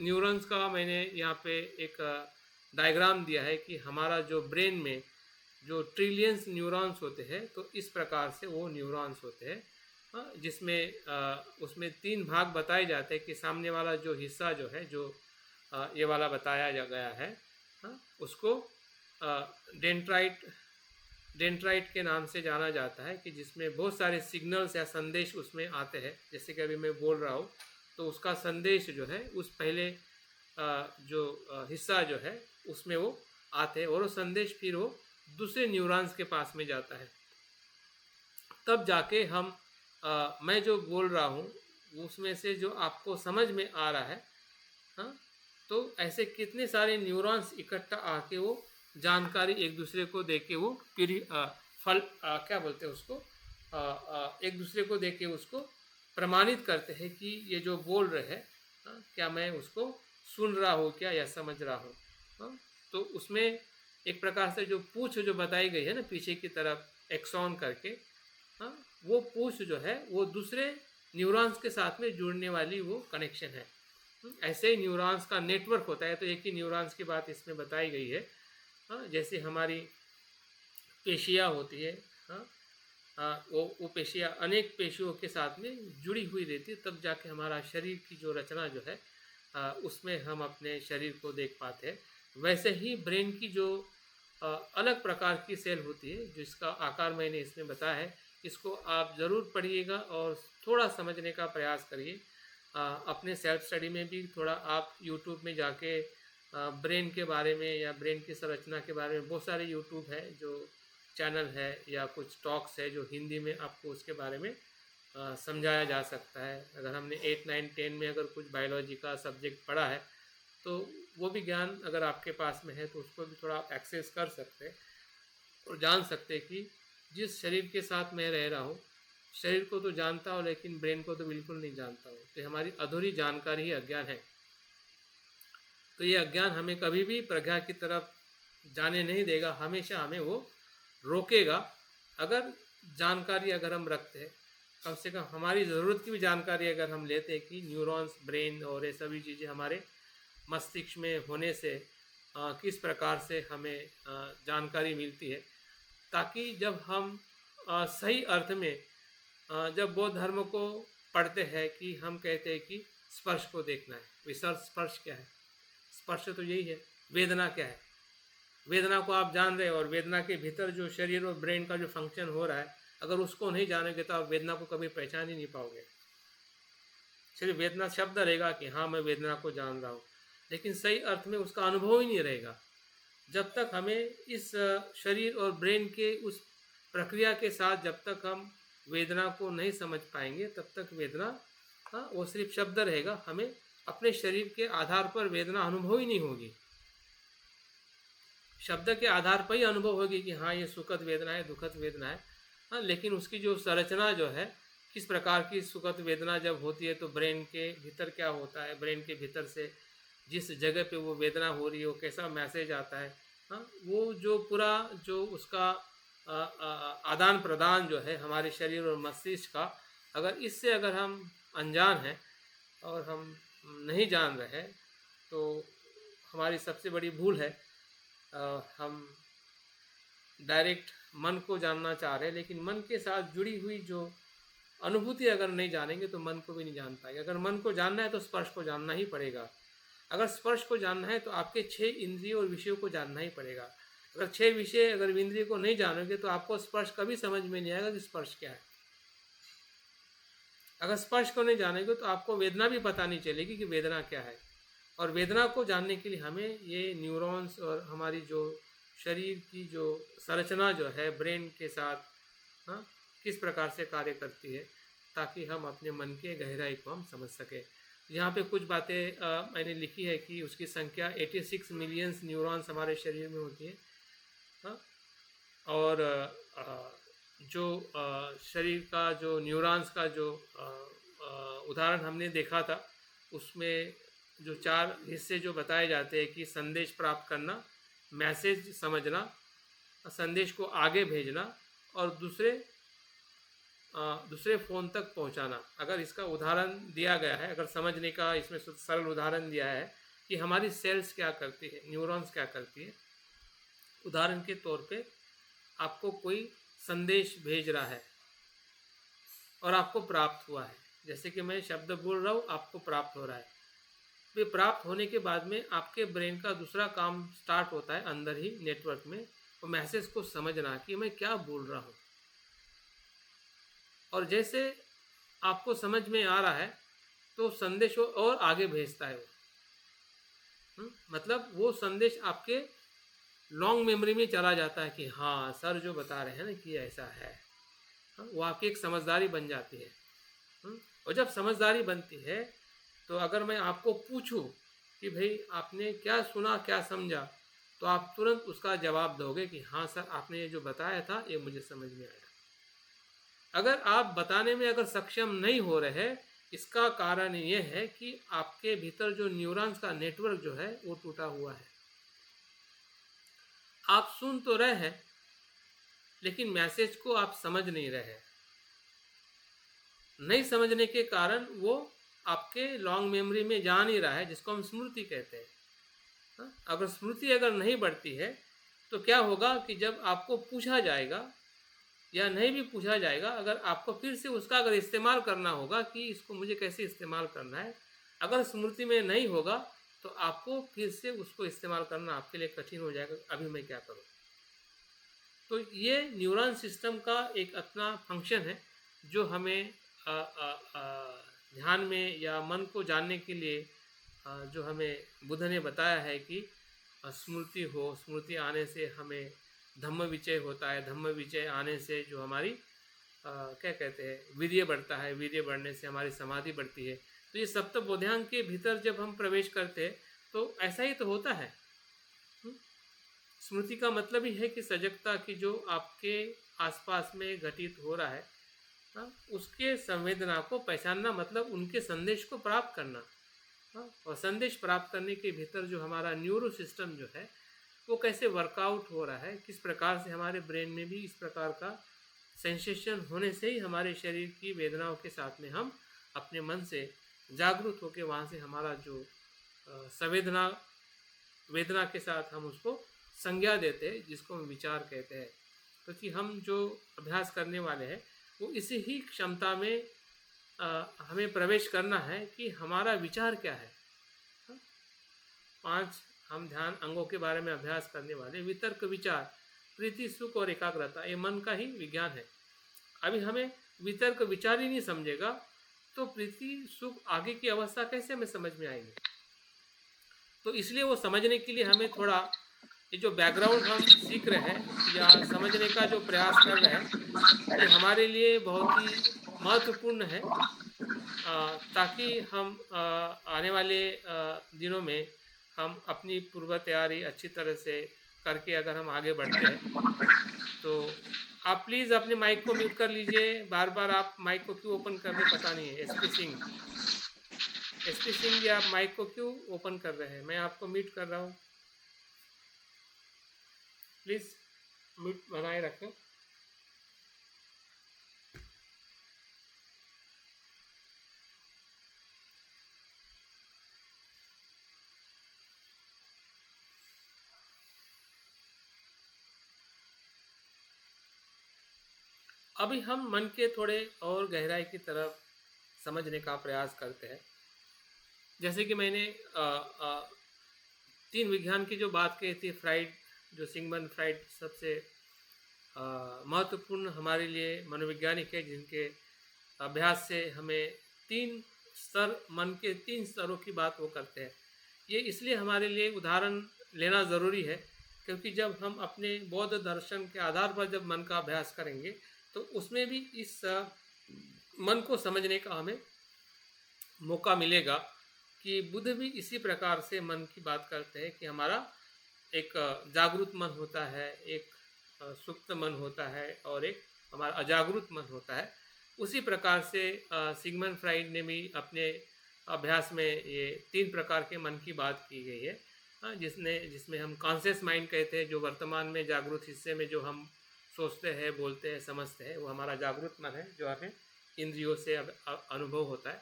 न्यूरॉन्स का मैंने यहाँ पे एक डायग्राम दिया है कि हमारा जो ब्रेन में जो ट्रिलियंस न्यूरॉन्स होते हैं, तो इस प्रकार से वो न्यूरॉन्स होते हैं हाँ, जिसमें उसमें 3 भाग बताए जाते हैं कि सामने वाला जो हिस्सा जो है, जो ये वाला बताया गया है, हाँ, उसको डेंड्राइट डेंड्राइट के नाम से जाना जाता है, कि जिसमें बहुत सारे सिग्नल्स या संदेश उसमें आते हैं। जैसे कि अभी मैं बोल रहा हूँ, तो उसका संदेश जो है उस पहले जो हिस्सा जो है उसमें वो आते हैं, और वो संदेश फिर वो दूसरे न्यूरॉन्स के पास में जाता है। तब जाके हम मैं जो बोल रहा हूँ उसमें से जो आपको समझ में आ रहा है, हाँ, तो ऐसे कितने सारे न्यूरॉन्स इकट्ठा आके वो जानकारी एक दूसरे को दे के वो फल क्या बोलते हैं उसको, एक दूसरे को दे के उसको प्रमाणित करते हैं कि ये जो बोल रहे हैं, हाँ, क्या मैं उसको सुन रहा हूँ क्या या समझ रहा हूँ। हाँ, तो उसमें एक प्रकार से जो पूछ जो बताई गई है ना पीछे की तरफ एक्सॉन करके, हाँ, वो पूछ जो है वो दूसरे न्यूरॉन्स के साथ में जुड़ने वाली वो कनेक्शन है। ऐसे ही न्यूरॉन्स का नेटवर्क होता है, तो एक ही न्यूरॉन्स की बात इसमें बताई गई है। हाँ, जैसे हमारी पेशियाँ होती है, हाँ, वो पेशियाँ अनेक पेशियों के साथ में जुड़ी हुई रहती है, तब जाके हमारा शरीर की जो रचना जो है उसमें हम अपने शरीर को देख पाते हैं। वैसे ही ब्रेन की जो अलग प्रकार की सेल होती है, जिसका आकार मैंने इसमें बताया है, इसको आप ज़रूर पढ़िएगा और थोड़ा समझने का प्रयास करिए। अपने सेल्फ स्टडी में भी थोड़ा आप यूट्यूब में जाके ब्रेन के बारे में या ब्रेन की संरचना के बारे में बहुत सारे यूट्यूब है जो चैनल है, या कुछ टॉक्स है जो हिंदी में आपको उसके बारे में समझाया जा सकता है। अगर हमने 8, 9, 10 में अगर कुछ बायोलॉजी का सब्जेक्ट पढ़ा है, तो वो भी ज्ञान अगर आपके पास में है तो उसको भी थोड़ा आप एक्सेस कर सकते हैं और जान सकते हैं कि जिस शरीर के साथ मैं रह रहा हूँ, शरीर को तो जानता हूँ लेकिन ब्रेन को तो बिल्कुल नहीं जानता हूँ। तो हमारी अधूरी जानकारी ही अज्ञान है। तो ये अज्ञान हमें कभी भी प्रज्ञा की तरफ जाने नहीं देगा, हमेशा हमें वो रोकेगा। अगर जानकारी अगर हम रखते हैं, कम से कम हमारी ज़रूरत की भी जानकारी अगर हम लेते हैं कि न्यूरॉन्स, ब्रेन और ये सभी चीज़ें हमारे मस्तिष्क में होने से किस प्रकार से हमें जानकारी मिलती है, ताकि जब हम सही अर्थ में जब बौद्ध धर्म को पढ़ते हैं कि हम कहते हैं कि स्पर्श को देखना है। विसर्ग स्पर्श क्या है? स्पर्श तो यही है। वेदना क्या है? वेदना को आप जान रहे हैं, और वेदना के भीतर जो शरीर और ब्रेन का जो फंक्शन हो रहा है, अगर उसको नहीं जानेंगे तो आप वेदना को कभी पहचान ही नहीं पाओगे। सिर्फ वेदना शब्द रहेगा कि हाँ मैं वेदना को जान रहा हूँ, लेकिन सही अर्थ में उसका अनुभव ही नहीं रहेगा। जब तक हमें इस शरीर और ब्रेन के उस प्रक्रिया के साथ जब तक हम वेदना को नहीं समझ पाएंगे, तब तक वेदना, हाँ, वो सिर्फ शब्द रहेगा। हमें अपने शरीर के आधार पर वेदना अनुभव ही नहीं होगी। शब्द के आधार पर ही अनुभव होगी कि हाँ ये सुखद वेदना है, दुखद वेदना है, हाँ, लेकिन उसकी जो संरचना जो है, किस प्रकार की सुखद वेदना जब होती है तो ब्रेन के भीतर क्या होता है, ब्रेन के भीतर से जिस जगह पे वो वेदना हो रही है वो कैसा मैसेज आता है, हाँ, वो जो पूरा जो उसका आदान प्रदान जो है हमारे शरीर और मस्तिष्क का, अगर इससे अगर हम अनजान हैं और हम नहीं जान रहे हैं, तो हमारी सबसे बड़ी भूल है। हम डायरेक्ट मन को जानना चाह रहे हैं, लेकिन मन के साथ जुड़ी हुई जो अनुभूति अगर नहीं जानेंगे तो मन को भी नहीं जान पाएंगे। अगर मन को जानना है तो स्पर्श को जानना ही पड़ेगा। अगर स्पर्श को जानना है तो आपके 6 इंद्रियों और विषयों को जानना ही पड़ेगा। अगर 6 विषय अगर इंद्रिय को नहीं जानोगे तो आपको स्पर्श कभी समझ में नहीं आएगा कि स्पर्श क्या है। अगर स्पर्श को नहीं जानेंगे तो आपको वेदना भी पता नहीं चलेगी कि वेदना क्या है। और वेदना को जानने के लिए हमें ये न्यूरॉन्स और हमारी जो शरीर की जो संरचना जो है ब्रेन के साथ, हाँ, किस प्रकार से कार्य करती है, ताकि हम अपने मन के गहराई को हम समझ सकें। यहाँ पे कुछ बातें मैंने लिखी है कि उसकी संख्या 86 मिलियंस न्यूरॉन्स हमारे शरीर में होती है, हाँ, और जो शरीर का जो न्यूरॉन्स का जो उदाहरण हमने देखा था, उसमें जो 4 हिस्से जो बताए जाते हैं कि संदेश प्राप्त करना, मैसेज समझना, संदेश को आगे भेजना और दूसरे फ़ोन तक पहुंचाना। अगर इसका उदाहरण दिया गया है, अगर समझने का इसमें सरल उदाहरण दिया है कि हमारी सेल्स क्या करती है, न्यूरॉन्स क्या करती है। उदाहरण के तौर पे आपको कोई संदेश भेज रहा है, और आपको प्राप्त हुआ है। जैसे कि मैं शब्द बोल रहा हूँ, आपको प्राप्त हो रहा है। ये प्राप्त होने के बाद में आपके ब्रेन का दूसरा काम स्टार्ट होता है अंदर ही नेटवर्क में, वो मैसेज को समझना कि मैं क्या बोल रहा हूँ। और जैसे आपको समझ में आ रहा है तो संदेश वो और आगे भेजता है वो। मतलब वो संदेश आपके लॉन्ग मेमोरी में चला जाता है कि हाँ सर जो बता रहे हैं ना कि ऐसा है। वो आपकी एक समझदारी बन जाती है। और जब समझदारी बनती है तो अगर मैं आपको पूछूं कि भाई आपने क्या सुना, क्या समझा, तो आप तुरंत उसका जवाब दोगे कि हाँ सर आपने ये जो बताया था ये मुझे समझ में आया। अगर आप बताने में अगर सक्षम नहीं हो रहे, इसका कारण ये है कि आपके भीतर जो न्यूरॉन्स का नेटवर्क जो है वो टूटा हुआ है। आप सुन तो रहे हैं लेकिन मैसेज को आप समझ नहीं रहे। नहीं समझने के कारण वो आपके लॉन्ग मेमोरी में जा नहीं रहा है, जिसको हम स्मृति कहते हैं। अगर स्मृति अगर नहीं बढ़ती है तो क्या होगा कि जब आपको पूछा जाएगा या नहीं भी पूछा जाएगा, अगर आपको फिर से उसका अगर इस्तेमाल करना होगा कि इसको मुझे कैसे इस्तेमाल करना है, अगर स्मृति में नहीं होगा तो आपको फिर से उसको इस्तेमाल करना आपके लिए कठिन हो जाएगा। अभी मैं क्या करूँ। तो ये न्यूरॉन सिस्टम का एक अपना फंक्शन है जो हमें ध्यान में या मन को जानने के लिए जो हमें बुद्ध ने बताया है कि स्मृति हो, स्मृति आने से हमें धम्म विचय होता है, धम्म विचय आने से जो हमारी क्या कहते हैं वीर्य बढ़ता है, वीर्य बढ़ने से हमारी समाधि बढ़ती है। तो ये सप्त बोधांग के भीतर जब हम प्रवेश करते हैं तो ऐसा ही तो होता है। स्मृति का मतलब ही है कि सजगता की जो आपके आसपास में घटित हो रहा है, उसके संवेदना को पहचानना, मतलब उनके संदेश को प्राप्त करना। और संदेश प्राप्त करने के भीतर जो हमारा न्यूरो सिस्टम जो है वो कैसे वर्कआउट हो रहा है, किस प्रकार से हमारे ब्रेन में भी इस प्रकार का सेंसेशन होने से ही हमारे शरीर की वेदनाओं के साथ में हम अपने मन से जागरूक होकर वहाँ से हमारा जो संवेदना वेदना के साथ हम उसको संज्ञा देते हैं, जिसको हम विचार कहते हैं। क्योंकि हम जो अभ्यास करने वाले हैं वो इसी ही क्षमता में हमें प्रवेश करना है कि हमारा विचार क्या है। 5 हम ध्यान अंगों के बारे में अभ्यास करने वाले, वितर्क, विचार, प्रीति, सुख और एकाग्रता, ये मन का ही विज्ञान है। अभी हमें वितर्क विचार ही नहीं समझेगा तो प्रीति सुख आगे की अवस्था कैसे हमें समझ में आएगी। तो इसलिए वो समझने के लिए हमें थोड़ा ये जो बैकग्राउंड हम सीख रहे हैं या समझने का जो प्रयास कर रहे हैं, ये हमारे लिए बहुत ही महत्वपूर्ण है, ताकि हम आने वाले दिनों में हम अपनी पूर्व तैयारी अच्छी तरह से करके अगर हम आगे बढ़ते हैं तो आप प्लीज़ अपने माइक को म्यूट कर लीजिए। बार बार आप माइक को क्यों ओपन कर रहे हैं पता नहीं है। एसपी सिंह जी, आप माइक को क्यों ओपन कर रहे हैं? मैं आपको म्यूट कर रहा हूँ, प्लीज़ म्यूट बनाए रखें। अभी हम मन के थोड़े और गहराई की तरफ समझने का प्रयास करते हैं। जैसे कि मैंने 3 विज्ञान की जो बात कही थी, फ्राइड, जो सिगमंड फ्राइड सबसे महत्वपूर्ण हमारे लिए मनोवैज्ञानिक है, जिनके अभ्यास से हमें 3 स्तर, मन के 3 स्तरों की बात वो करते हैं। ये इसलिए हमारे लिए उदाहरण लेना ज़रूरी है क्योंकि जब हम अपने बौद्ध दर्शन के आधार पर जब मन का अभ्यास करेंगे तो उसमें भी इस मन को समझने का हमें मौका मिलेगा कि बुद्ध भी इसी प्रकार से मन की बात करते हैं कि हमारा एक जागरूक मन होता है, एक सुप्त मन होता है और एक हमारा अजागरूक मन होता है। उसी प्रकार से सिगमंड फ्राइड ने भी अपने अभ्यास में ये 3 प्रकार के मन की बात की गई है, जिसमें हम कॉन्शियस माइंड कहते हैं, जो वर्तमान में जागरूक हिस्से में जो हम सोचते हैं, बोलते हैं, समझते हैं, वो हमारा जागरूक मन है जो हमें इंद्रियों से अनुभव होता है।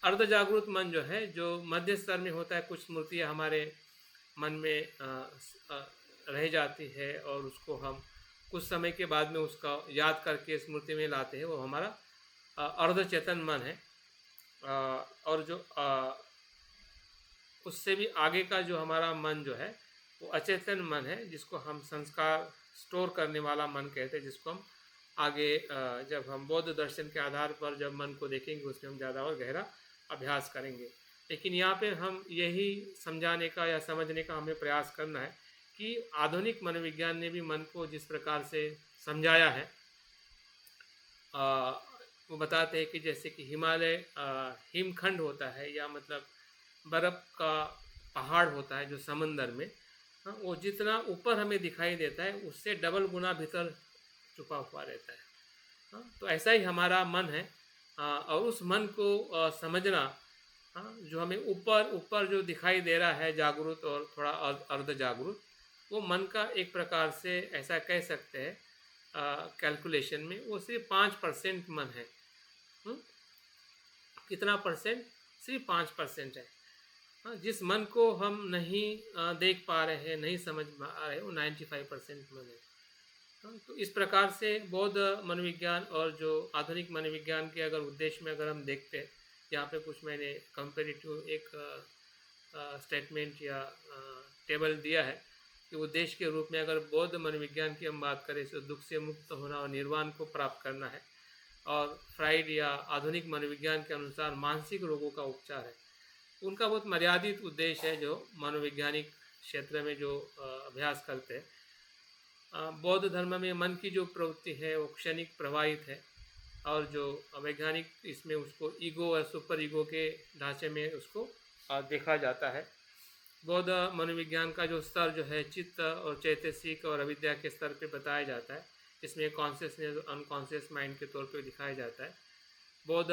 अर्ध जागरूक मन जो है, जो मध्य स्तर में होता है, कुछ स्मृतियाँ हमारे मन में रह जाती है और उसको हम कुछ समय के बाद में उसका याद करके स्मृति में लाते हैं, वो हमारा अर्ध चेतन मन है। और जो उससे भी आगे का जो हमारा मन जो है वो अचेतन मन है, जिसको हम संस्कार स्टोर करने वाला मन कहते हैं, जिसको हम आगे जब हम बौद्ध दर्शन के आधार पर जब मन को देखेंगे उसमें हम ज़्यादा और गहरा अभ्यास करेंगे। लेकिन यहाँ पे हम यही समझाने का या समझने का हमें प्रयास करना है कि आधुनिक मनोविज्ञान ने भी मन को जिस प्रकार से समझाया है, वो बताते हैं कि जैसे कि हिमालय हिमखंड होता है, या मतलब बर्फ़ का पहाड़ होता है जो समंदर में, हाँ, वो जितना ऊपर हमें दिखाई देता है उससे डबल गुना भीतर छुपा हुआ रहता है। हाँ, तो ऐसा ही हमारा मन है। और उस मन को समझना, हाँ, जो हमें ऊपर ऊपर जो दिखाई दे रहा है जागरूक और थोड़ा अर्ध जागरूक, वो मन का एक प्रकार से ऐसा कह सकते हैं कैलकुलेशन में वो सिर्फ 5% मन है। कितना परसेंट? सिर्फ 5% है। हाँ, जिस मन को हम नहीं देख पा रहे हैं, नहीं समझ पा रहे, वो 95% मन है। हाँ, तो इस प्रकार से बौद्ध मनोविज्ञान और जो आधुनिक मनोविज्ञान के अगर उद्देश्य में अगर हम देखते हैं, यहाँ पे कुछ मैंने कंपेरेटिव एक स्टेटमेंट या टेबल दिया है कि उद्देश्य के रूप में अगर बौद्ध मनोविज्ञान की हम बात करें तो दुख से मुक्त होना और निर्वाण को प्राप्त करना है, और फ्राइड या आधुनिक मनोविज्ञान के अनुसार मानसिक रोगों का उपचार है। उनका बहुत मर्यादित उद्देश्य है जो मनोवैज्ञानिक क्षेत्र में जो अभ्यास करते हैं। बौद्ध धर्म में मन की जो प्रवृत्ति है वो क्षणिक प्रवाहित है, और जो वैज्ञानिक इसमें उसको ईगो और सुपर ईगो के ढांचे में उसको देखा जाता है। बौद्ध मनोविज्ञान का जो स्तर जो है चित्त और चैतसिक और अविद्या के स्तर पे बताया जाता है। इसमें कॉन्शियसनेस और अनकॉन्शियस माइंड के तौर पे दिखाया जाता है। बौद्ध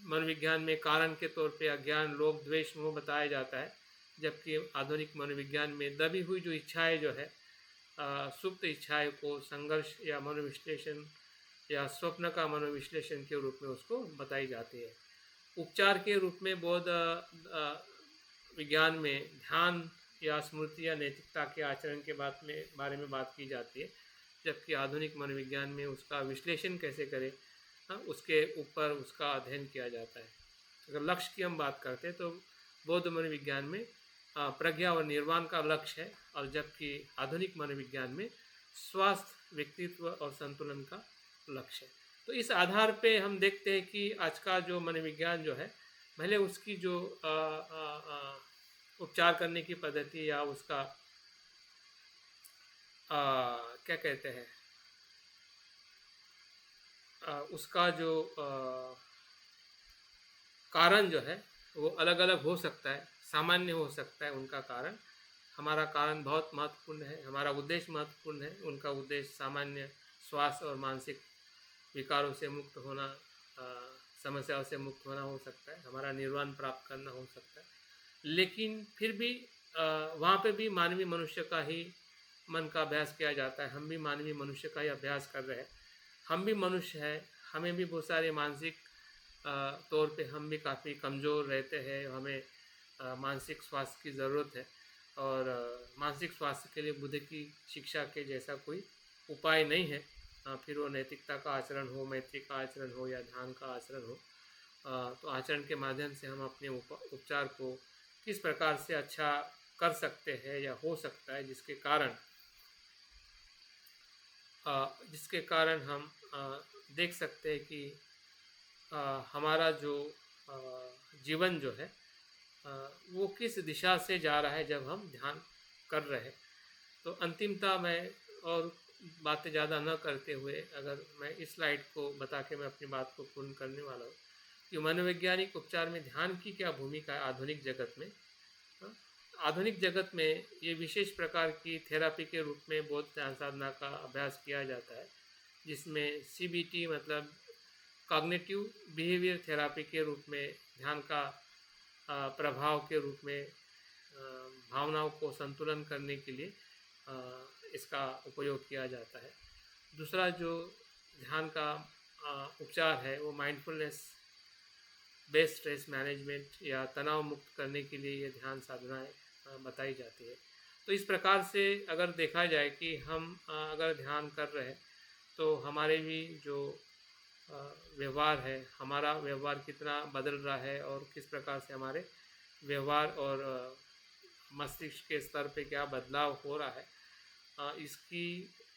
मनोविज्ञान में कारण के तौर पे अज्ञान, लोभ, द्वेष, मोह बताया जाता है, जबकि आधुनिक मनोविज्ञान में दबी हुई जो इच्छाएं जो है, सुप्त इच्छाएं को संघर्ष या मनोविश्लेषण या स्वप्न का मनोविश्लेषण के रूप में उसको बताई जाती है। उपचार के रूप में बौद्ध विज्ञान में ध्यान या स्मृति या नैतिकता के आचरण के बारे में बात की जाती है, जबकि आधुनिक मनोविज्ञान में उसका विश्लेषण कैसे करें, उसके ऊपर उसका अध्ययन किया जाता है। अगर लक्ष्य की हम बात करते हैं तो बौद्ध मनोविज्ञान में प्रज्ञा और निर्वाण का लक्ष्य है, और जबकि आधुनिक मनोविज्ञान में स्वास्थ्य, व्यक्तित्व और संतुलन का लक्ष्य है। तो इस आधार पे हम देखते हैं कि आज का जो मनोविज्ञान जो है, भले उसकी जो उपचार करने की पद्धति या उसका क्या कहते हैं, उसका जो कारण जो है वो अलग अलग हो सकता है, सामान्य हो सकता है उनका कारण। हमारा कारण बहुत महत्वपूर्ण है, हमारा उद्देश्य महत्वपूर्ण है, उनका उद्देश्य सामान्य स्वास्थ्य और मानसिक विकारों से मुक्त होना, समस्याओं से मुक्त होना हो सकता है, हमारा निर्वाण प्राप्त करना हो सकता है। लेकिन फिर भी वहाँ पे भी मानवीय मनुष्य का ही मन का अभ्यास किया जाता है। हम भी मानवीय मनुष्य का ही अभ्यास कर रहे हैं, हम भी मनुष्य हैं, हमें भी बहुत सारे मानसिक तौर पे हम भी काफ़ी कमज़ोर रहते हैं, हमें मानसिक स्वास्थ्य की ज़रूरत है। और मानसिक स्वास्थ्य के लिए बुद्ध की शिक्षा के जैसा कोई उपाय नहीं है, फिर वो नैतिकता का आचरण हो, मैत्री का आचरण हो या ध्यान का आचरण हो। तो आचरण के माध्यम से हम अपने उपचार को किस प्रकार से अच्छा कर सकते हैं या हो सकता है, जिसके कारण हम देख सकते हैं कि हमारा जो जीवन जो है वो किस दिशा से जा रहा है जब हम ध्यान कर रहे हैं। तो अंतिमता मैं और बातें ज़्यादा न करते हुए अगर मैं इस स्लाइड को बता के मैं अपनी बात को पूर्ण करने वाला हूँ कि मनोवैज्ञानिक उपचार में ध्यान की क्या भूमिका है आधुनिक जगत में। आधुनिक जगत में ये विशेष प्रकार की थेरापी के रूप में बौद्ध ध्यान साधना का अभ्यास किया जाता है, जिसमें CBT मतलब कॉग्निटिव बिहेवियर थेरापी के रूप में ध्यान का प्रभाव के रूप में भावनाओं को संतुलन करने के लिए इसका उपयोग किया जाता है। दूसरा जो ध्यान का उपचार है वो माइंडफुलनेस बेस्ड स्ट्रेस मैनेजमेंट या तनाव मुक्त करने के लिए ये ध्यान साधनाएं बताई जाती है। तो इस प्रकार से अगर देखा जाए कि हम अगर ध्यान कर रहे हैं तो हमारे भी जो व्यवहार है, हमारा व्यवहार कितना बदल रहा है और किस प्रकार से हमारे व्यवहार और मस्तिष्क के स्तर पे क्या बदलाव हो रहा है,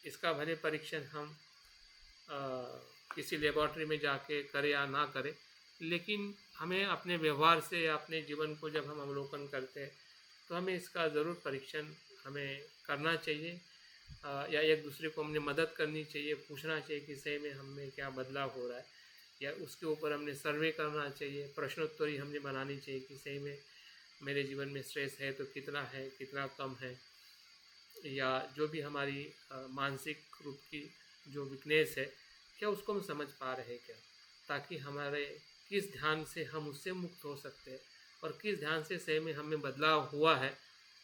इसका भले परीक्षण हम अ, किसी लेबॉरेटरी में जाके करें या ना करें, लेकिन हमें अपने व्यवहार से या अपने जीवन को जब हम अवलोकन करते हैं तो हमें इसका ज़रूर परीक्षण हमें करना चाहिए, या एक दूसरे को हमने मदद करनी चाहिए, पूछना चाहिए कि सही में हम में क्या बदलाव हो रहा है, या उसके ऊपर हमने सर्वे करना चाहिए, प्रश्नोत्तरी हमने बनानी चाहिए कि सही में मेरे जीवन में स्ट्रेस है, कितना कम है, या जो भी हमारी मानसिक रूप की जो वीकनेस है, क्या उसको हम समझ पा रहे हैं क्या, ताकि हमारे किस ध्यान से हम उससे मुक्त हो सकते हैं और किस ध्यान से सही में हमें बदलाव हुआ है,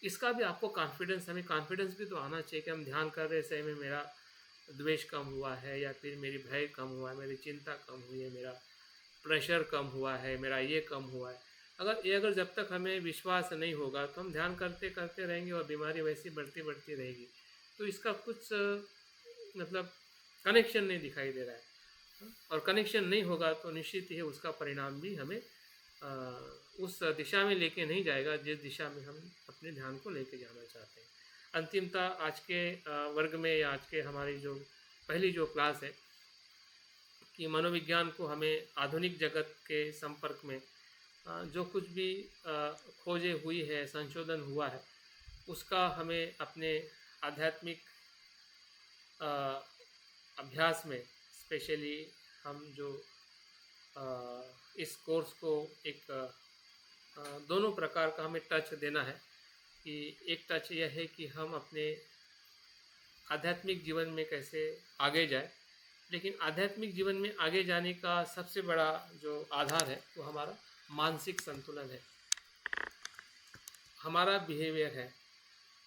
इसका भी आपको हमें कॉन्फिडेंस भी तो आना चाहिए कि हम ध्यान कर रहे हैं, सही में मेरा द्वेष कम हुआ है, या फिर मेरी भय कम हुआ है, मेरी चिंता कम हुई है, मेरा प्रेशर कम हुआ है, मेरा ये कम हुआ है। अगर जब तक हमें विश्वास नहीं होगा तो हम ध्यान करते करते रहेंगे और बीमारी वैसी बढ़ती बढ़ती रहेगी। तो इसका कुछ मतलब कनेक्शन नहीं दिखाई दे रहा है, और कनेक्शन नहीं होगा तो निश्चित ही उसका परिणाम भी हमें उस दिशा में लेके नहीं जाएगा जिस दिशा में हम अपने ध्यान को लेके जाना चाहते हैं। अंतिमतः आज के वर्ग में या आज के हमारी जो पहली जो क्लास है कि मनोविज्ञान को हमें आधुनिक जगत के संपर्क में जो कुछ भी खोजें हुई है, संशोधन हुआ है, उसका हमें अपने आध्यात्मिक अभ्यास में स्पेशली हम जो इस कोर्स को एक दोनों प्रकार का हमें टच देना है कि एक टच यह है कि हम अपने आध्यात्मिक जीवन में कैसे आगे जाए, लेकिन आध्यात्मिक जीवन में आगे जाने का सबसे बड़ा जो आधार है वो हमारा मानसिक संतुलन है, हमारा बिहेवियर है,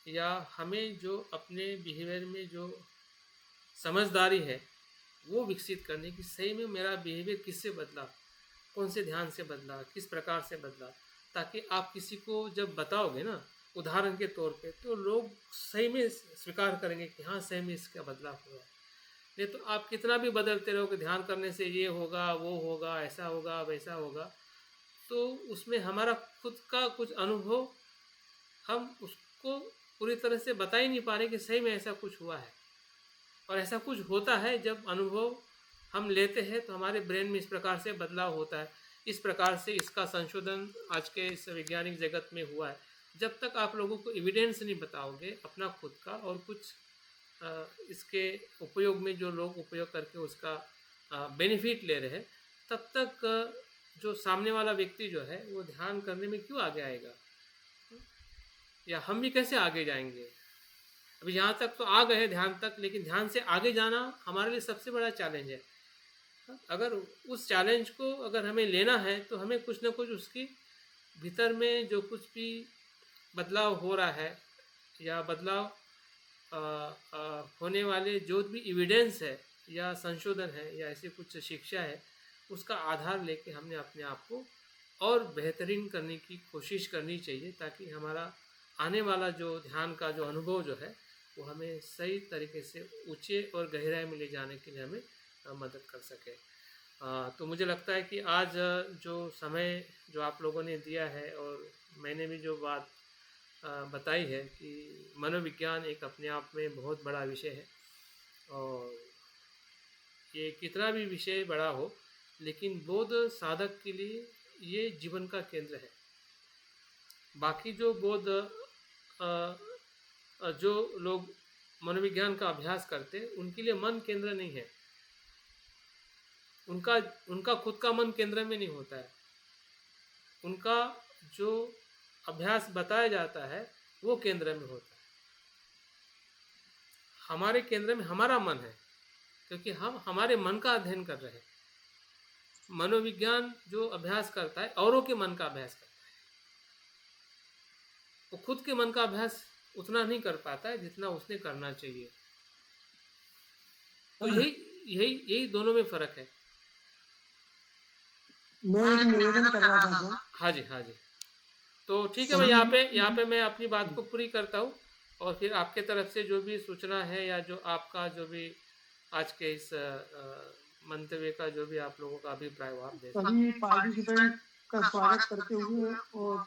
या हमें जो अपने बिहेवियर में जो समझदारी है वो विकसित करने की, सही में मेरा बिहेवियर किससे बदला, कौन से ध्यान से बदला, किस प्रकार से बदला, ताकि आप किसी को जब बताओगे ना उदाहरण के तौर पे, तो लोग सही में स्वीकार करेंगे कि हाँ सही में इसका बदलाव हुआ। नहीं तो आप कितना भी बदलते रहोगे, ध्यान करने से ये होगा, वो होगा, ऐसा होगा, वैसा होगा, तो उसमें हमारा खुद का कुछ अनुभव हम उसको पूरी तरह से बता ही नहीं पा रहे कि सही में ऐसा कुछ हुआ है। और ऐसा कुछ होता है जब अनुभव हम लेते हैं तो हमारे ब्रेन में इस प्रकार से बदलाव होता है, इस प्रकार से इसका संशोधन आज के इस वैज्ञानिक जगत में हुआ है। जब तक आप लोगों को एविडेंस नहीं बताओगे अपना खुद का और कुछ इसके उपयोग में जो लोग उपयोग करके उसका बेनिफिट ले रहे हैं, तब तक जो सामने वाला व्यक्ति जो है वो ध्यान करने में क्यों आगे आएगा, या हम भी कैसे आगे जाएंगे। अभी यहाँ तक तो आ गए ध्यान तक, लेकिन ध्यान से आगे जाना हमारे लिए सबसे बड़ा चैलेंज है। अगर उस चैलेंज को अगर हमें लेना है तो हमें कुछ ना कुछ उसकी भीतर में जो कुछ भी बदलाव हो रहा है या बदलाव होने वाले जो भी एविडेंस है या संशोधन है या ऐसी कुछ शिक्षा है, उसका आधार लेके हमने अपने आप को और बेहतरीन करने की कोशिश करनी चाहिए, ताकि हमारा आने वाला जो ध्यान का जो अनुभव जो है वो हमें सही तरीके से ऊंचे और गहराई में ले जाने के लिए हमें मदद कर सके। तो मुझे लगता है कि आज जो समय जो आप लोगों ने दिया है और मैंने भी जो बात बताई है कि मनोविज्ञान एक अपने आप में बहुत बड़ा विषय है, और ये कितना भी विषय बड़ा हो लेकिन बौद्ध साधक के लिए ये जीवन का केंद्र है। बाकी जो बौद्ध जो लोग मनोविज्ञान का अभ्यास करते हैं उनके लिए मन केंद्र नहीं है, उनका खुद का मन केंद्र में नहीं होता है, उनका जो अभ्यास बताया जाता है वो केंद्र में होता है। हमारे केंद्र में हमारा मन है, क्योंकि हम हमारे मन का अध्ययन कर रहे हैं। मनोविज्ञान जो अभ्यास करता है औरों के मन का अभ्यास करता है, वो खुद के मन का अभ्यास उतना नहीं कर पाता है जितना उसने करना चाहिए। तो यही दोनों में फर्क है। मैं एक निवेदन कर रहा था सर। हाँ जी। तो ठीक है, मैं यहाँ पे मैं अपनी बात को पूरी करता हूँ, और फिर आपके तरफ से जो भी सूचना है या जो आपका जो भी आज के इस मंतव्य का जो भी आप लोगों का अभिप्राय हो आप दे सकते सभी पार्टिसिपेंट का स्वागत करते हुए और